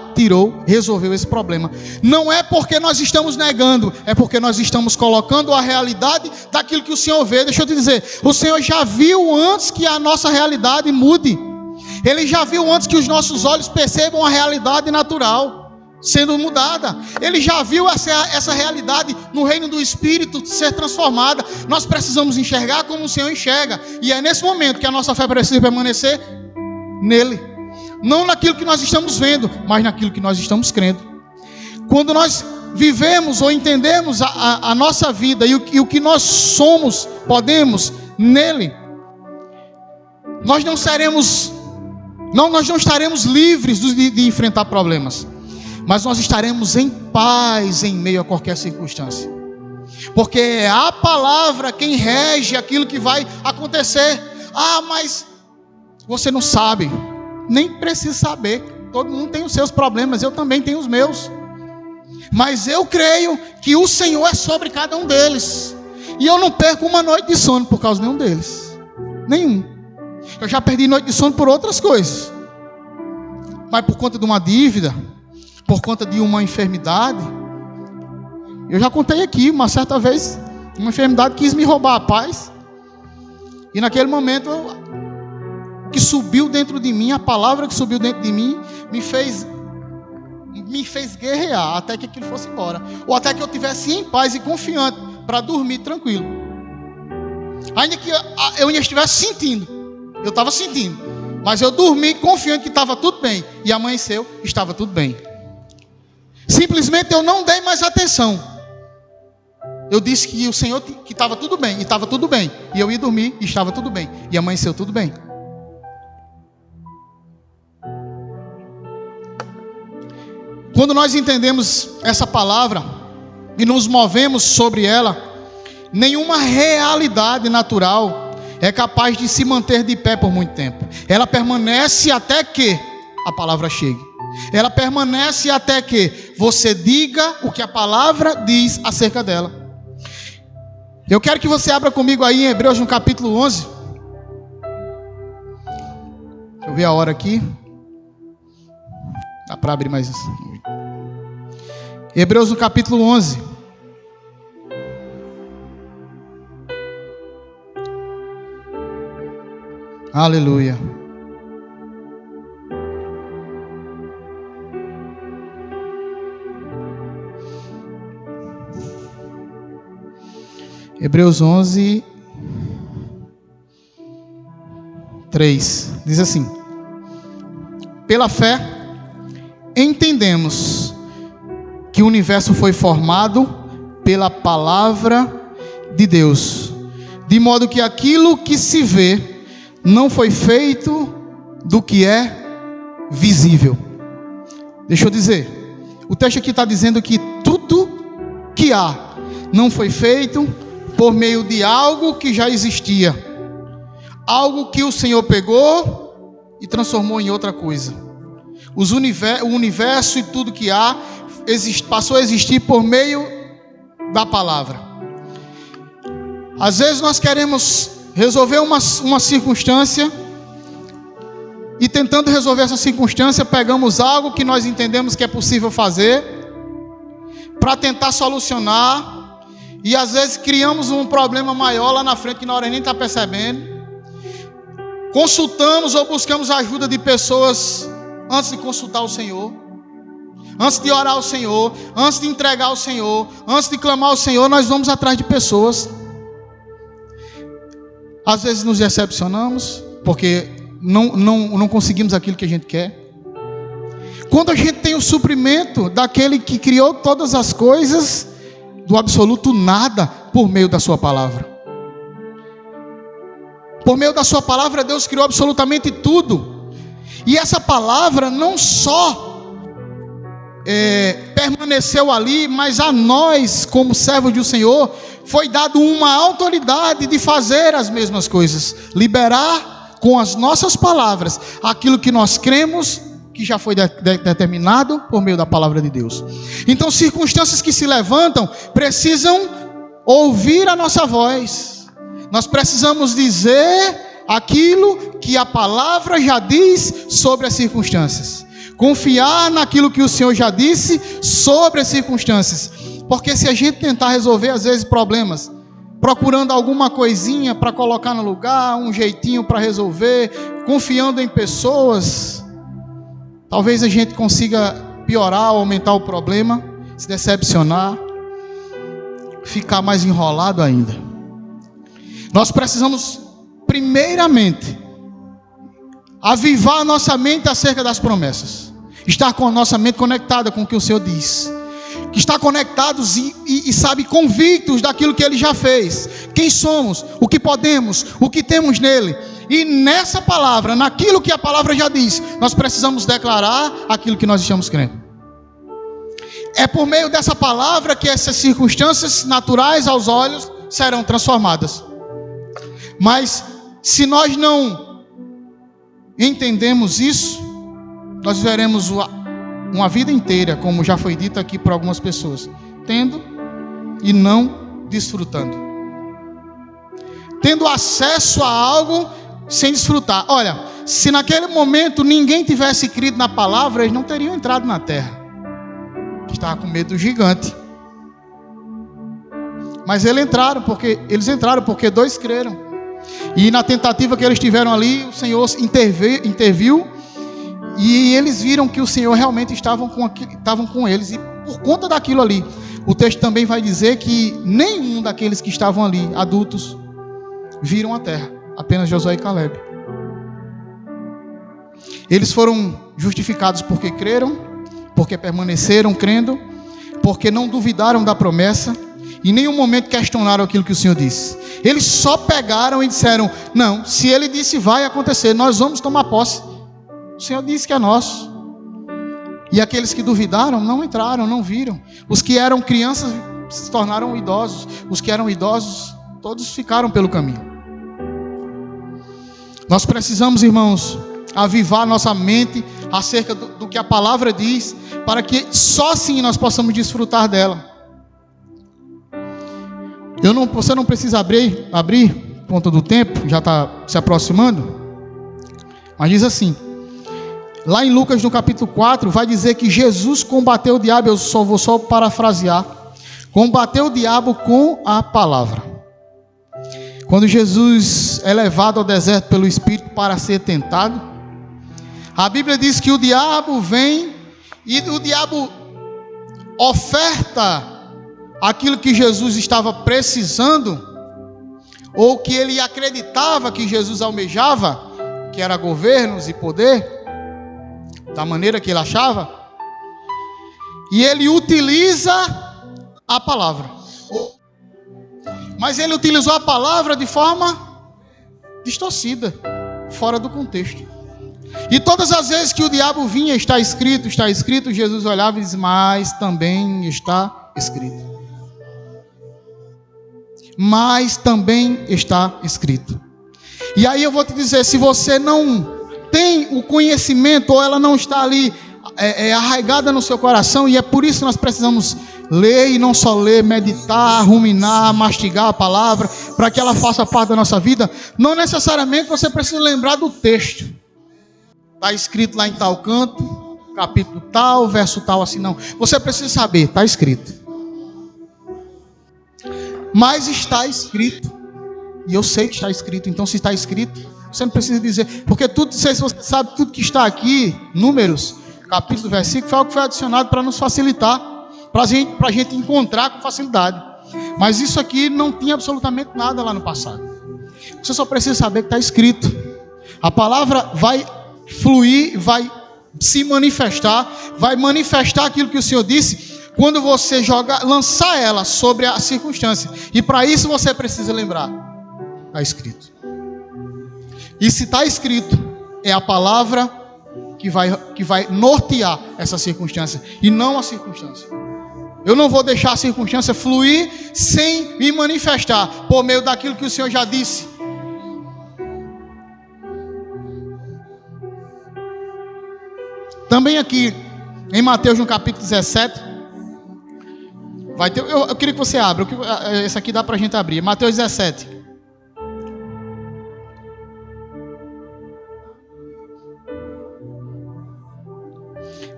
A: resolveu esse problema. Não é porque nós estamos negando, é porque nós estamos colocando a realidade daquilo que o Senhor vê. Deixa eu te dizer, o Senhor já viu antes que a nossa realidade mude. Ele já viu antes que os nossos olhos percebam a realidade natural sendo mudada. Ele já viu essa realidade no reino do Espírito ser transformada. Nós precisamos enxergar como o Senhor enxerga. E é nesse momento que a nossa fé precisa permanecer nele. Não naquilo que nós estamos vendo, mas naquilo que nós estamos crendo. Quando nós vivemos ou entendemos a nossa vida e o que nós somos, podemos nele, nós não estaremos livres de enfrentar problemas, mas nós estaremos em paz em meio a qualquer circunstância. Porque é a palavra quem rege aquilo que vai acontecer. Mas você não sabe. Nem precisa saber. Todo mundo tem os seus problemas, eu também tenho os meus. Mas eu creio que o Senhor é sobre cada um deles. E eu não perco uma noite de sono por causa de nenhum deles. Nenhum. Eu já perdi noite de sono por outras coisas. Mas por conta de uma dívida, por conta de uma enfermidade. Eu já contei aqui, uma certa vez, uma enfermidade quis me roubar a paz. E naquele momento que subiu dentro de mim, a palavra que subiu dentro de mim, me fez me fez guerrear até que aquilo fosse embora. Ou até que eu estivesse em paz e confiante para dormir tranquilo. Ainda que eu ainda estivesse sentindo. Eu estava sentindo. Mas eu dormi confiante que estava tudo bem. E amanheceu, estava tudo bem. Simplesmente eu não dei mais atenção. Eu disse que o Senhor, que estava tudo bem. E estava tudo bem. E eu ia dormir e estava tudo bem. E amanheceu tudo bem. Quando nós entendemos essa palavra e nos movemos sobre ela, nenhuma realidade natural é capaz de se manter de pé por muito tempo. Ela permanece até que a palavra chegue. Ela permanece até que você diga o que a palavra diz acerca dela. Eu quero que você abra comigo aí em Hebreus no capítulo 11. Deixa eu ver a hora aqui. Dá para abrir mais isso. Hebreus no capítulo 11. Aleluia. Hebreus 11, 3. Diz assim: pela fé entendemos que o universo foi formado pela palavra de Deus, de modo que aquilo que se vê não foi feito do que é visível. Deixa eu dizer, o texto aqui está dizendo que tudo que há não foi feito por meio de algo que já existia, algo que o Senhor pegou e transformou em outra coisa. O universo e tudo que há passou a existir por meio da palavra. Às vezes nós queremos resolver uma circunstância e, tentando resolver essa circunstância, pegamos algo que nós entendemos que é possível fazer para tentar solucionar, e às vezes criamos um problema maior lá na frente que na hora nem está percebendo. Consultamos ou buscamos a ajuda de pessoas antes de consultar o Senhor, antes de orar ao Senhor, antes de entregar ao Senhor, antes de clamar ao Senhor. Nós vamos atrás de pessoas. Às vezes nos decepcionamos porque não conseguimos aquilo que a gente quer. Quando a gente tem o suprimento daquele que criou todas as coisas do absoluto nada por meio da sua palavra. Por meio da sua palavra Deus criou absolutamente tudo. E essa palavra não só permaneceu ali, mas a nós, como servos do Senhor, foi dado uma autoridade de fazer as mesmas coisas, liberar com as nossas palavras aquilo que nós cremos que já foi determinado por meio da palavra de Deus. Então, circunstâncias que se levantam precisam ouvir a nossa voz. Nós precisamos dizer aquilo que a palavra já diz sobre as circunstâncias. Confiar naquilo que o Senhor já disse sobre as circunstâncias. Porque se a gente tentar resolver, às vezes, problemas, procurando alguma coisinha para colocar no lugar, um jeitinho para resolver, confiando em pessoas, talvez a gente consiga piorar ou aumentar o problema, se decepcionar, ficar mais enrolado ainda. Nós precisamos, primeiramente, avivar a nossa mente acerca das promessas. Estar com a nossa mente conectada com o que o Senhor diz. Estar conectados e sabe, convictos daquilo que Ele já fez. Quem somos, o que podemos, o que temos nele. E nessa palavra, naquilo que a palavra já diz, nós precisamos declarar aquilo que nós estamos crendo. É por meio dessa palavra que essas circunstâncias naturais aos olhos serão transformadas. Mas se nós não entendemos isso, nós veremos uma vida inteira, como já foi dito aqui por algumas pessoas, tendo e não desfrutando. Tendo acesso a algo sem desfrutar. Olha, se naquele momento ninguém tivesse crido na palavra, eles não teriam entrado na terra. Estava com medo do gigante. Mas eles entraram porque dois creram. E na tentativa que eles tiveram ali, o Senhor interviu E eles viram que o Senhor realmente estavam com eles. E por conta daquilo ali, o texto também vai dizer que nenhum daqueles que estavam ali, adultos, viram a terra. Apenas Josué e Calebe. Eles foram justificados porque creram, porque permaneceram crendo, porque não duvidaram da promessa, e em nenhum momento questionaram aquilo que o Senhor disse. Eles só pegaram e disseram: não, se Ele disse vai acontecer, nós vamos tomar posse. O Senhor disse que é nosso. E aqueles que duvidaram não entraram, não viram. Os que eram crianças se tornaram idosos. Os que eram idosos, todos ficaram pelo caminho. Nós precisamos, irmãos, avivar nossa mente acerca do que a palavra diz, para que só assim nós possamos desfrutar dela. Você não precisa abrir por conta do tempo, já está se aproximando. Mas diz assim, lá em Lucas no capítulo 4, vai dizer que Jesus combateu o diabo. Eu vou só parafrasear. Combateu o diabo com a palavra. Quando Jesus é levado ao deserto pelo Espírito para ser tentado, a Bíblia diz que o diabo vem e o diabo oferta aquilo que Jesus estava precisando, ou que ele acreditava que Jesus almejava, que era governos e poder, da maneira que ele achava, e ele utiliza a palavra. Mas ele utilizou a palavra de forma distorcida, fora do contexto. E todas as vezes que o diabo vinha, está escrito, Jesus olhava e dizia: mas também está escrito. Mas também está escrito. E aí eu vou te dizer, se você não tem o conhecimento, ou ela não está ali arraigada no seu coração, e é por isso que nós precisamos ler, e não só ler, meditar, ruminar, mastigar a palavra, para que ela faça parte da nossa vida. Não necessariamente você precisa lembrar do texto. Está escrito lá em tal canto, capítulo tal, verso tal, assim, não. Você precisa saber, está escrito. Mas está escrito, e eu sei que está escrito. Então, se está escrito, você não precisa dizer, porque tudo, se você sabe, tudo que está aqui, números, capítulo, versículo, foi algo que foi adicionado para nos facilitar, para a gente encontrar com facilidade. Mas isso aqui não tinha absolutamente nada lá no passado. Você só precisa saber que está escrito. A palavra vai fluir, vai se manifestar, vai manifestar aquilo que o Senhor disse, quando você lançar ela sobre a circunstância. E para isso você precisa lembrar: está escrito. E se está escrito, é a palavra que vai nortear essa circunstância, e não a circunstância. Eu não vou deixar a circunstância fluir sem me manifestar por meio daquilo que o Senhor já disse. Também aqui em Mateus no capítulo 17 vai ter, eu queria que você abra. Esse aqui dá para a gente abrir. Mateus 17.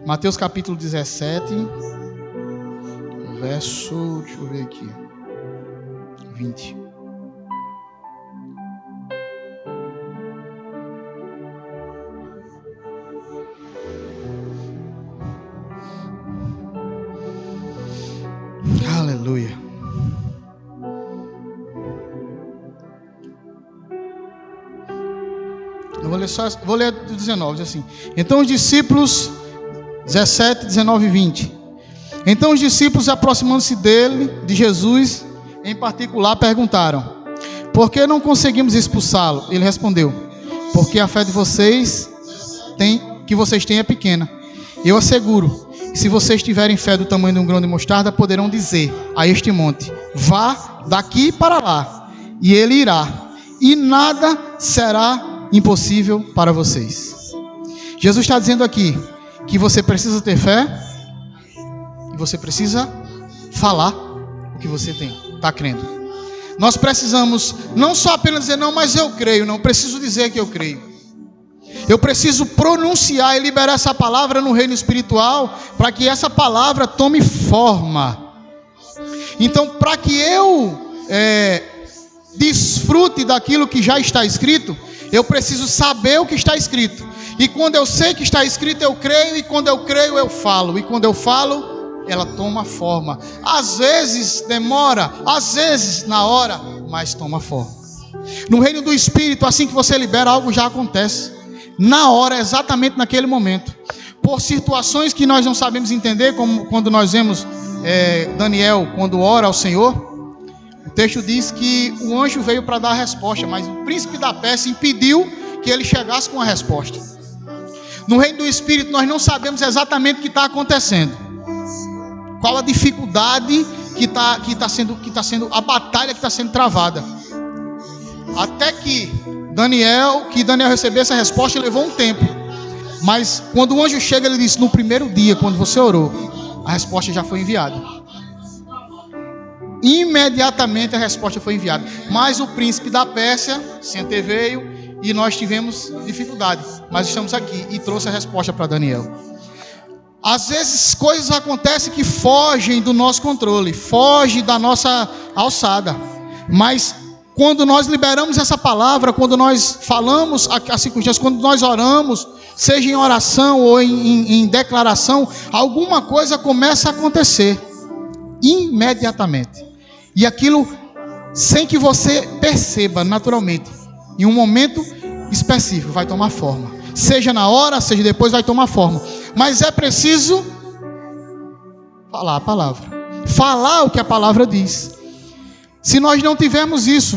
A: Mateus capítulo 17, verso, deixa eu ver aqui, 20. Aleluia. Eu vou ler do 19, diz assim: então os discípulos, 17, 19 e 20. Então os discípulos, aproximando-se de Jesus, em particular, perguntaram: por que não conseguimos expulsá-lo? Ele respondeu: porque a fé de vocês têm é pequena. Eu asseguro, se vocês tiverem fé do tamanho de um grão de mostarda, poderão dizer a este monte: vá daqui para lá, e ele irá, e nada será impossível para vocês. Jesus está dizendo aqui que você precisa ter fé, e você precisa falar o que você está crendo. Nós precisamos não só apenas dizer: não, mas eu creio. Não preciso dizer que eu creio. Eu preciso pronunciar e liberar essa palavra no reino espiritual, para que essa palavra tome forma. Então, para que eu desfrute daquilo que já está escrito, eu preciso saber o que está escrito. E quando eu sei que está escrito, eu creio. E quando eu creio, eu falo. E quando eu falo, ela toma forma. Às vezes demora, às vezes na hora, mas toma forma. No reino do Espírito, assim que você libera, algo já acontece. Na hora, exatamente naquele momento. Por situações que nós não sabemos entender, como quando nós vemos Daniel, quando ora ao Senhor. O texto diz que o anjo veio para dar a resposta, mas o príncipe da Pérsia impediu que ele chegasse com a resposta. No reino do Espírito, nós não sabemos exatamente o que está acontecendo. Qual a dificuldade que está sendo, a batalha que está sendo travada. Até que Daniel recebesse a resposta, levou um tempo. Mas quando o anjo chega, ele disse: no primeiro dia, quando você orou, a resposta já foi enviada. Imediatamente a resposta foi enviada. Mas o príncipe da Pérsia se anteveio e nós tivemos dificuldade. Mas estamos aqui e trouxe a resposta para Daniel. Às vezes coisas acontecem que fogem do nosso controle, fogem da nossa alçada. Mas quando nós liberamos essa palavra, quando nós falamos as circunstâncias, quando nós oramos, seja em oração ou em declaração, alguma coisa começa a acontecer imediatamente. E aquilo, sem que você perceba naturalmente, em um momento específico, vai tomar forma. Seja na hora, seja depois, vai tomar forma. Mas é preciso falar a palavra. Falar o que a palavra diz. Se nós não tivermos isso,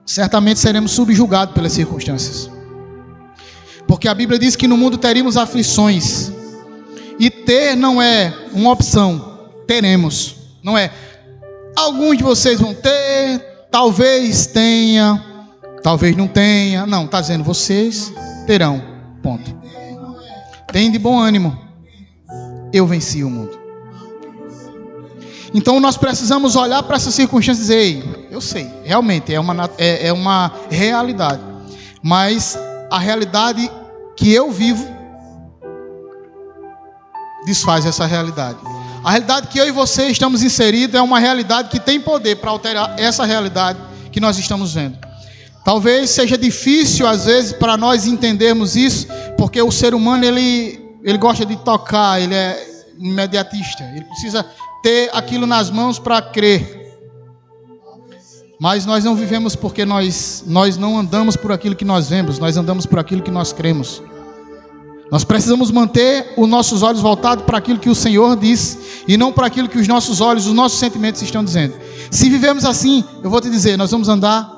A: certamente seremos subjugados pelas circunstâncias. Porque a Bíblia diz que no mundo teríamos aflições. E ter não é uma opção. Teremos. Não é. Alguns de vocês vão ter, talvez tenha, talvez não tenha. Não, está dizendo, vocês terão. Ponto. Tem de bom ânimo. Eu venci o mundo. Então nós precisamos olhar para essas circunstâncias e dizer: ei, eu sei, realmente é uma realidade. Mas a realidade que eu vivo desfaz essa realidade. A realidade que eu e você estamos inseridos é uma realidade que tem poder para alterar essa realidade que nós estamos vendo. Talvez seja difícil às vezes para nós entendermos isso, porque o ser humano ele gosta de tocar, ele é imediatista, ele precisa ter aquilo nas mãos para crer. Mas nós não vivemos porque nós não andamos por aquilo que nós vemos, nós andamos por aquilo que nós cremos. Nós precisamos manter os nossos olhos voltados para aquilo que o Senhor diz e não para aquilo que os nossos olhos, os nossos sentimentos estão dizendo. Se vivemos assim, eu vou te dizer, nós vamos andar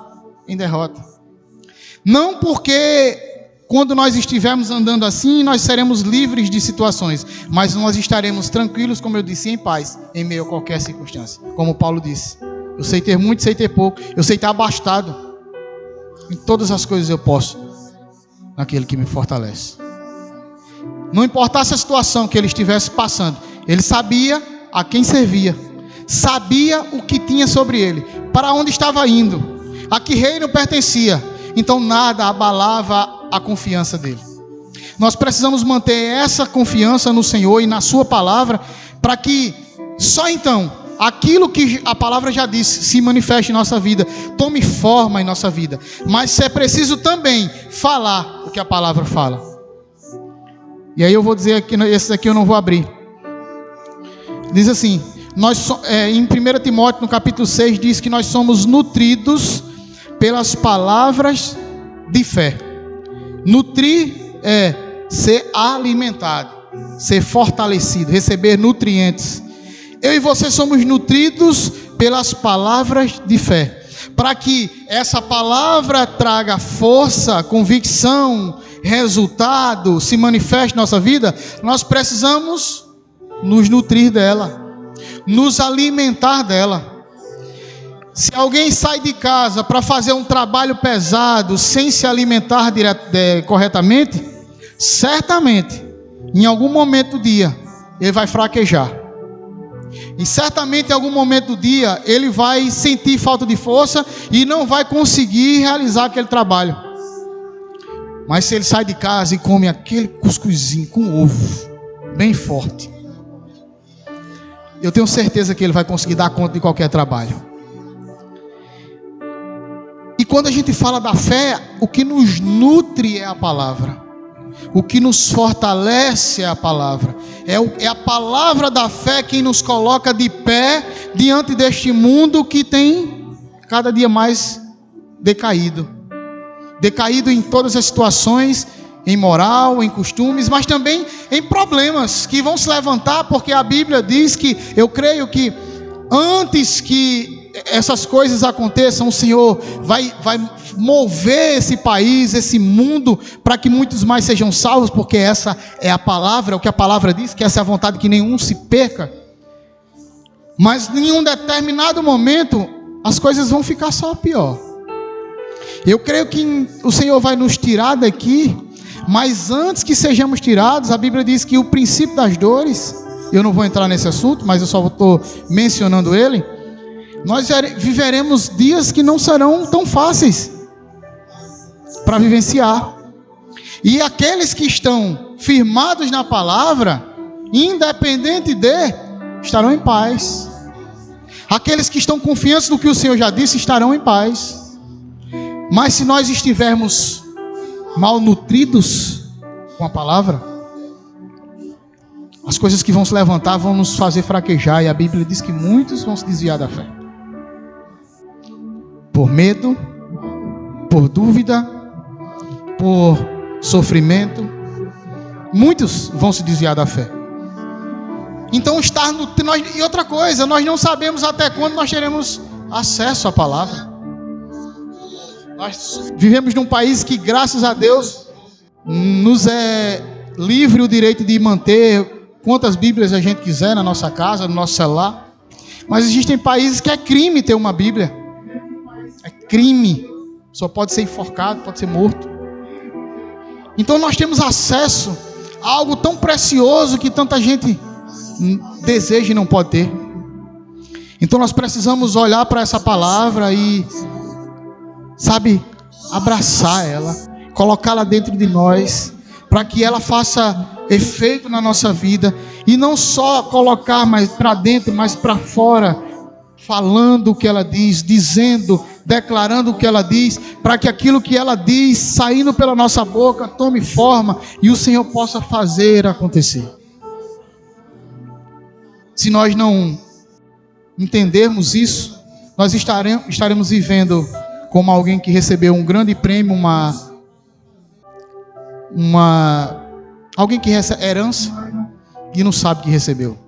A: em derrota. Não porque quando nós estivermos andando assim, nós seremos livres de situações, mas nós estaremos tranquilos, como eu disse, em paz, em meio a qualquer circunstância. Como Paulo disse, eu sei ter muito, sei ter pouco, eu sei estar abastado. Em todas as coisas eu posso, naquele que me fortalece. Não importasse a situação que ele estivesse passando, ele sabia a quem servia, sabia o que tinha sobre ele, para onde estava indo, a que reino pertencia. Então nada abalava a confiança dele. Nós precisamos manter essa confiança no Senhor e na sua palavra, para que só então aquilo que a palavra já disse se manifeste em nossa vida, tome forma em nossa vida. Mas é preciso também falar o que a palavra fala. E aí eu vou dizer aqui, esse aqui eu não vou abrir. Diz assim, em 1 Timóteo, no capítulo 6, diz que nós somos nutridos pelas palavras de fé. Nutrir é ser alimentado, ser fortalecido, receber nutrientes. Eu e você somos nutridos pelas palavras de fé. Para que essa palavra traga força, convicção, resultado, se manifeste em nossa vida, nós precisamos nos nutrir dela, nos alimentar dela. Se alguém sai de casa para fazer um trabalho pesado, sem se alimentar corretamente, certamente, em algum momento do dia, ele vai fraquejar. E certamente em algum momento do dia, ele vai sentir falta de força e não vai conseguir realizar aquele trabalho. Mas se ele sai de casa e come aquele cuscuzinho com ovo, bem forte, eu tenho certeza que ele vai conseguir dar conta de qualquer trabalho. E quando a gente fala da fé, o que nos nutre é a palavra. O que nos fortalece é a palavra. É a palavra da fé quem nos coloca de pé diante deste mundo que tem cada dia mais decaído. Decaído em todas as situações, em moral, em costumes, mas também em problemas que vão se levantar, porque a Bíblia diz que, eu creio que antes que essas coisas aconteçam, o Senhor vai mover esse país, esse mundo, para que muitos mais sejam salvos, porque essa é a palavra, o que a palavra diz, que essa é a vontade, que nenhum se perca. Mas em um determinado momento, as coisas vão ficar só pior. Eu creio que o Senhor vai nos tirar daqui, mas antes que sejamos tirados, a Bíblia diz que o princípio das dores, eu não vou entrar nesse assunto, mas eu só estou mencionando ele, nós viveremos dias que não serão tão fáceis para vivenciar. E aqueles que estão firmados na palavra, independente estarão em paz. Aqueles que estão confiantes no que o Senhor já disse, estarão em paz. Mas se nós estivermos malnutridos com a palavra, as coisas que vão se levantar vão nos fazer fraquejar. E a Bíblia diz que muitos vão se desviar da fé. Por medo, por dúvida, por sofrimento, muitos vão se desviar da fé. Então e outra coisa, nós não sabemos até quando nós teremos acesso à palavra. Nós vivemos num país que, graças a Deus, nos é livre o direito de manter quantas Bíblias a gente quiser na nossa casa, no nosso celular. Mas existem países que é crime ter uma Bíblia. É crime. Só pode ser enforcado, pode ser morto. Então nós temos acesso a algo tão precioso que tanta gente deseja e não pode ter. Então nós precisamos olhar para essa palavra e, abraçar ela, colocá-la dentro de nós, para que ela faça efeito na nossa vida, e não só colocar mais para dentro, mas para fora, falando o que ela diz, dizendo, declarando o que ela diz, para que aquilo que ela diz, saindo pela nossa boca, tome forma, e o Senhor possa fazer acontecer. Se nós não entendermos isso, nós estaremos vivendo como alguém que recebeu um grande prêmio, alguém que recebe herança e não sabe que recebeu.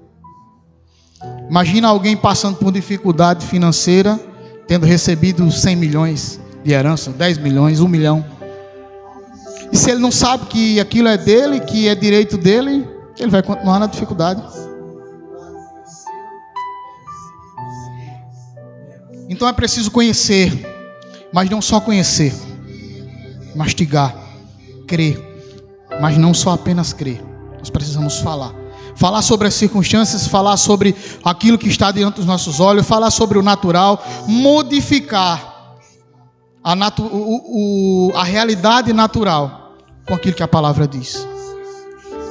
A: Imagina alguém passando por dificuldade financeira, tendo recebido 100 milhões de herança, 10 milhões, 1 milhão. E se ele não sabe que aquilo é dele, que é direito dele, ele vai continuar na dificuldade. Então é preciso conhecer, mas não só conhecer, mastigar, crer, mas não só apenas crer. Nós precisamos falar sobre as circunstâncias, falar sobre aquilo que está diante dos nossos olhos, falar sobre o natural, modificar a realidade natural com aquilo que a palavra diz.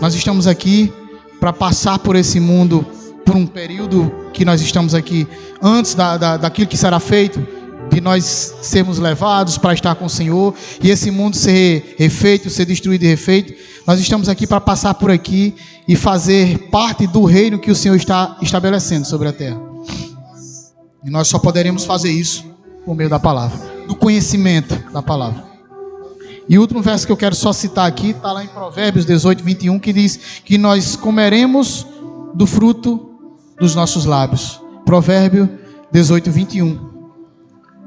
A: Nós estamos aqui para passar por esse mundo, por um período que nós estamos aqui, antes daquilo que será feito, de nós sermos levados para estar com o Senhor, e esse mundo ser refeito, ser destruído e refeito. Nós estamos aqui para passar por aqui e fazer parte do reino que o Senhor está estabelecendo sobre a terra. E nós só poderemos fazer isso por meio da palavra, do conhecimento da palavra. E o último verso que eu quero só citar aqui, está lá em Provérbios 18, 21, que diz que nós comeremos do fruto dos nossos lábios. Provérbio 18, 21.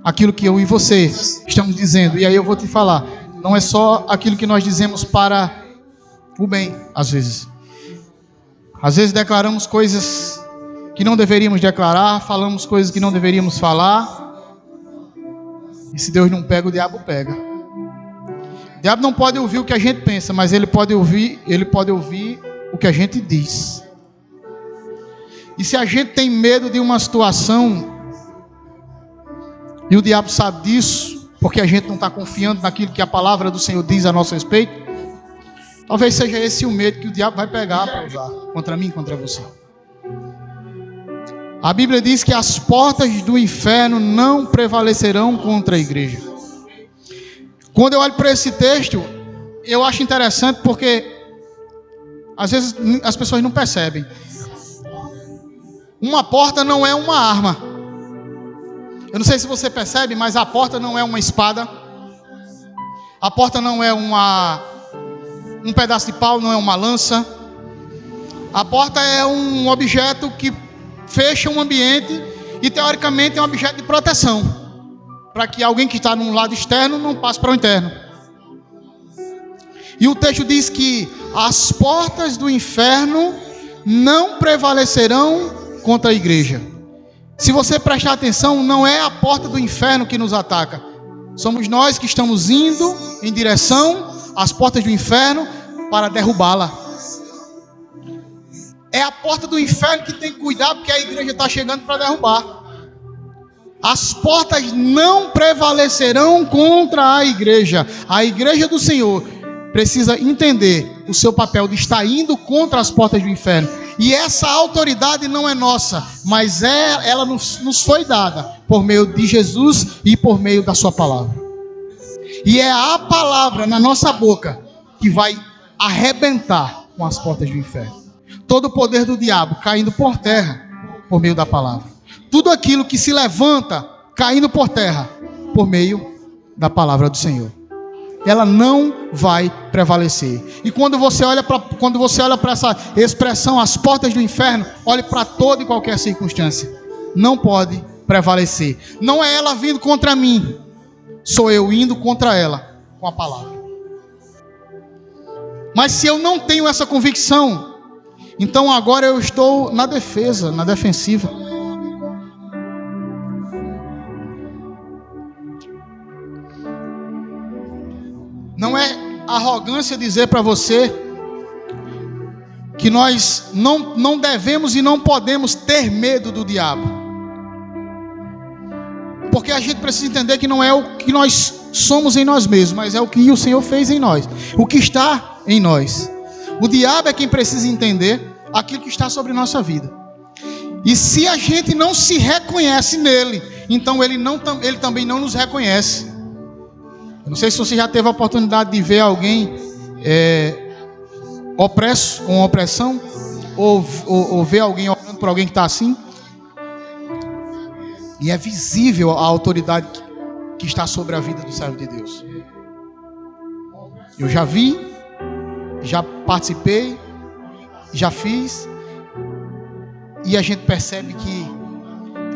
A: Aquilo que eu e você estamos dizendo. E aí eu vou te falar, não é só aquilo que nós dizemos para o bem, às vezes. Às vezes declaramos coisas que não deveríamos declarar, falamos coisas que não deveríamos falar. E se Deus não pega, o diabo pega. O diabo não pode ouvir o que a gente pensa, mas ele pode ouvir o que a gente diz. E se a gente tem medo de uma situação, e o diabo sabe disso, porque a gente não está confiando naquilo que a palavra do Senhor diz a nosso respeito, talvez seja esse o medo que o diabo vai pegar para usar contra mim, contra você. A Bíblia diz que as portas do inferno não prevalecerão contra a igreja. Quando eu olho para esse texto, eu acho interessante porque às vezes as pessoas não percebem. Uma porta não é uma arma. Eu não sei se você percebe, mas a porta não é uma espada. A porta não é um pedaço de pau, não é uma lança. A porta é um objeto que fecha um ambiente e teoricamente é um objeto de proteção, para que alguém que está no lado externo não passe para o interno. E o texto diz que as portas do inferno não prevalecerão contra a igreja. Se você prestar atenção, não é a porta do inferno que nos ataca. Somos nós que estamos indo em direção às portas do inferno para derrubá-la. É a porta do inferno que tem que cuidar, porque a igreja está chegando para derrubar. As portas não prevalecerão contra a igreja. A igreja do Senhor precisa entender o seu papel de estar indo contra as portas do inferno. E essa autoridade não é nossa, mas ela nos foi dada por meio de Jesus e por meio da sua palavra. E é a palavra na nossa boca que vai arrebentar com as portas do inferno. Todo o poder do diabo caindo por terra por meio da palavra. Tudo aquilo que se levanta caindo por terra por meio da palavra do Senhor. Ela não vai prevalecer. E quando você olha para essa expressão, as portas do inferno, olhe para toda e qualquer circunstância. Não pode prevalecer. Não é ela vindo contra mim, sou eu indo contra ela com a palavra. Mas se eu não tenho essa convicção, então agora eu estou na defesa, na defensiva. Não é arrogância dizer para você que nós não devemos e não podemos ter medo do diabo. Porque a gente precisa entender que não é o que nós somos em nós mesmos, mas é o que o Senhor fez em nós, o que está em nós. O diabo é quem precisa entender aquilo que está sobre nossa vida. E se a gente não se reconhece nele, então ele também não nos reconhece. Eu não sei se você já teve a oportunidade de ver alguém opresso, com opressão, ou ver alguém orando por alguém que está assim. E é visível a autoridade que está sobre a vida do servo de Deus. Eu já vi, já participei, já fiz, e a gente percebe que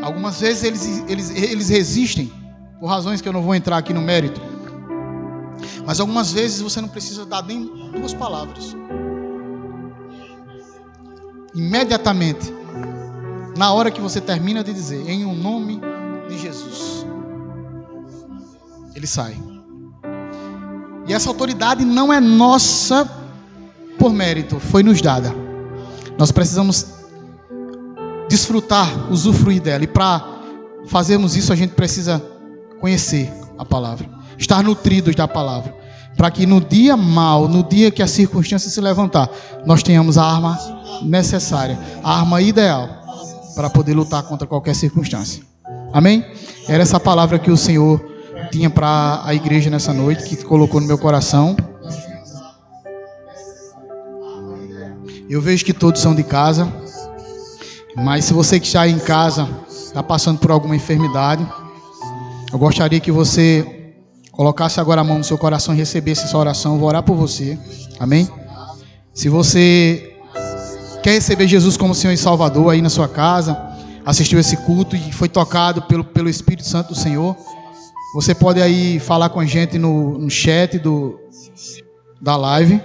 A: algumas vezes eles resistem, por razões que eu não vou entrar aqui no mérito. Mas algumas vezes você não precisa dar nem 2 palavras. Imediatamente, na hora que você termina de dizer, em o nome de Jesus, ele sai. E essa autoridade não é nossa por mérito, foi nos dada. Nós precisamos desfrutar, usufruir dela. E para fazermos isso, a gente precisa conhecer a palavra, estar nutridos da palavra, para que no dia mau, no dia que a circunstância se levantar, nós tenhamos a arma necessária, a arma ideal para poder lutar contra qualquer circunstância. Amém? Era essa palavra que o Senhor tinha para a igreja nessa noite, que colocou no meu coração. Eu vejo que todos são de casa, mas se você que está em casa está passando por alguma enfermidade, eu gostaria que você colocasse agora a mão no seu coração e recebesse essa oração. Eu vou orar por você. Amém? Se você quer receber Jesus como Senhor e Salvador aí na sua casa, assistiu esse culto e foi tocado pelo Espírito Santo do Senhor, você pode aí falar com a gente no chat da live,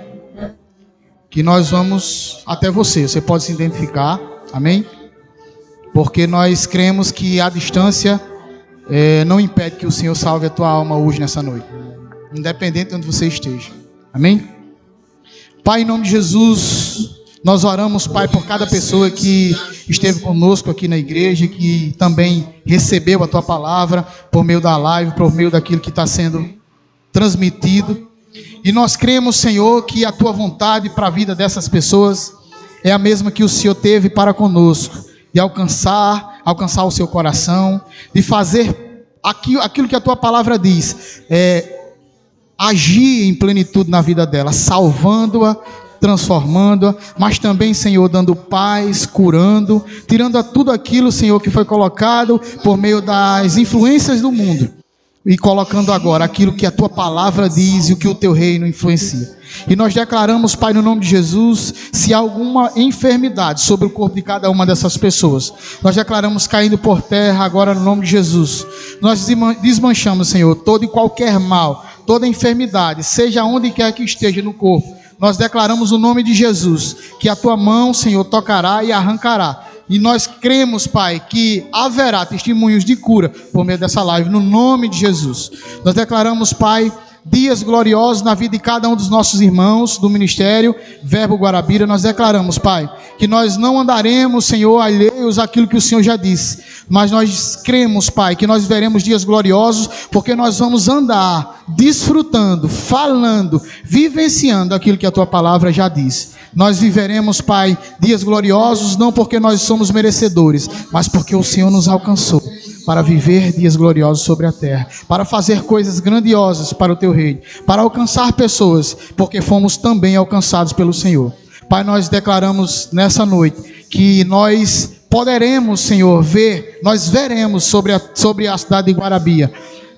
A: que nós vamos até você. Você pode se identificar. Amém? Porque nós cremos que a distância não impede que o Senhor salve a tua alma hoje, nessa noite, independente de onde você esteja. Amém? Pai, em nome de Jesus, nós oramos, Pai, por cada pessoa que esteve conosco aqui na igreja, que também recebeu a tua palavra por meio da live, por meio daquilo que está sendo transmitido. E nós cremos, Senhor, que a tua vontade para a vida dessas pessoas é a mesma que o Senhor teve para conosco, de alcançar o seu coração, de fazer aquilo que a tua palavra diz, agir em plenitude na vida dela, salvando-a, transformando-a, mas também, Senhor, dando paz, curando, tirando tudo aquilo, Senhor, que foi colocado por meio das influências do mundo e colocando agora aquilo que a Tua palavra diz e o que o Teu reino influencia. E nós declaramos, Pai, no nome de Jesus, se há alguma enfermidade sobre o corpo de cada uma dessas pessoas, nós declaramos caindo por terra agora no nome de Jesus. Nós desmanchamos, Senhor, todo e qualquer mal, toda enfermidade, seja onde quer que esteja no corpo. Nós declaramos o nome de Jesus, que a Tua mão, Senhor, tocará e arrancará. E nós cremos, Pai, que haverá testemunhos de cura por meio dessa live, no nome de Jesus. Nós declaramos, Pai, dias gloriosos na vida de cada um dos nossos irmãos do ministério Verbo Guarabira. Nós declaramos, Pai, que nós não andaremos, Senhor, alheios àquilo que o Senhor já disse, mas nós cremos, Pai, que nós veremos dias gloriosos, porque nós vamos andar desfrutando, falando, vivenciando aquilo que a Tua palavra já disse. Nós viveremos, Pai, dias gloriosos, não porque nós somos merecedores, mas porque o Senhor nos alcançou para viver dias gloriosos sobre a terra, para fazer coisas grandiosas para o Teu reino, para alcançar pessoas, porque fomos também alcançados pelo Senhor. Pai, nós declaramos nessa noite que nós poderemos, Senhor, nós veremos sobre a cidade de Guarabira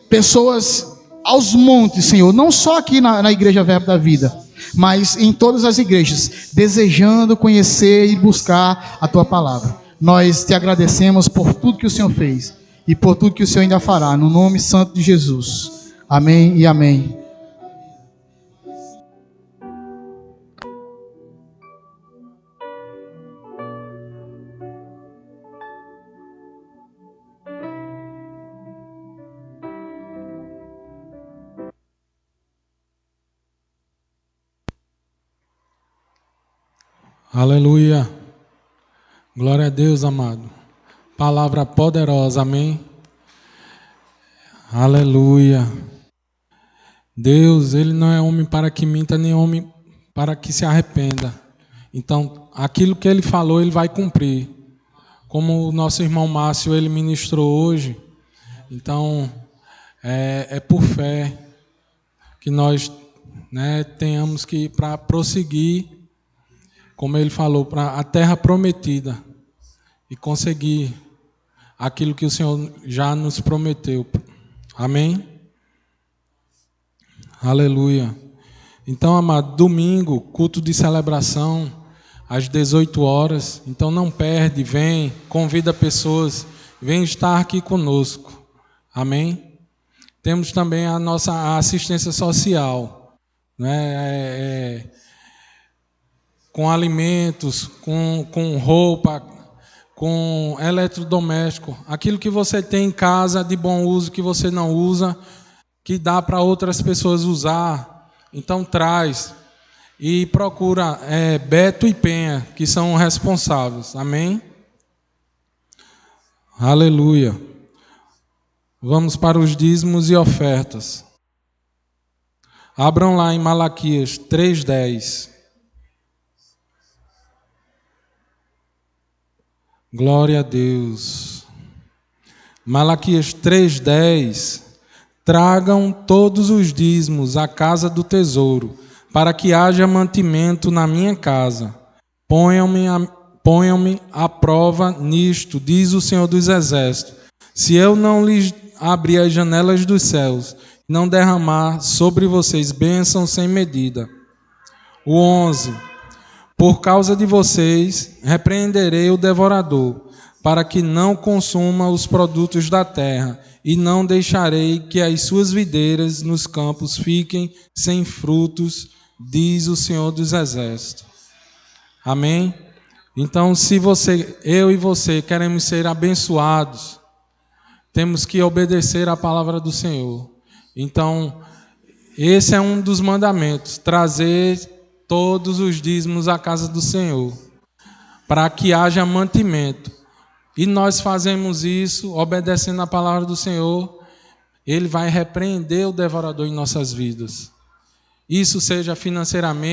A: pessoas aos montes, Senhor, não só aqui na Igreja Verbo da Vida, mas em todas as igrejas, desejando conhecer e buscar a Tua palavra. Nós Te agradecemos por tudo que o Senhor fez e por tudo que o Senhor ainda fará, no nome santo de Jesus. Amém e amém.
B: Aleluia. Glória a Deus, amado. Palavra poderosa, amém. Aleluia. Deus, Ele não é homem para que minta, nem homem para que se arrependa. Então, aquilo que Ele falou, Ele vai cumprir. Como o nosso irmão Márcio, ele ministrou hoje. Então, é por fé que nós, tenhamos que, para prosseguir, como ele falou, para a terra prometida e conseguir aquilo que o Senhor já nos prometeu. Amém? Aleluia. Então, amado, domingo, culto de celebração, às 18 horas. Então, não perde, vem, convida pessoas, vem estar aqui conosco. Amém? Temos também a nossa assistência social, com alimentos, com roupa, com eletrodoméstico, aquilo que você tem em casa de bom uso, que você não usa, que dá para outras pessoas usar, então traz e procura Beto e Penha, que são responsáveis, amém? Aleluia. Vamos para os dízimos e ofertas. Abram lá em Malaquias 3:10. Glória a Deus. Malaquias 3:10. Tragam todos os dízimos à casa do tesouro, para que haja mantimento na minha casa. Ponham-me à prova nisto, diz o Senhor dos Exércitos. Se eu não lhes abrir as janelas dos céus, não derramar sobre vocês bênçãos sem medida. O 11. Por causa de vocês, repreenderei o devorador, para que não consuma os produtos da terra, e não deixarei que as suas videiras nos campos fiquem sem frutos, diz o Senhor dos Exércitos. Amém? Então, se eu e você queremos ser abençoados, temos que obedecer à palavra do Senhor. Então, esse é um dos mandamentos, trazer todos os dízimos à casa do Senhor, para que haja mantimento. E nós fazemos isso, obedecendo à palavra do Senhor, Ele vai repreender o devorador em nossas vidas. Isso seja financeiramente,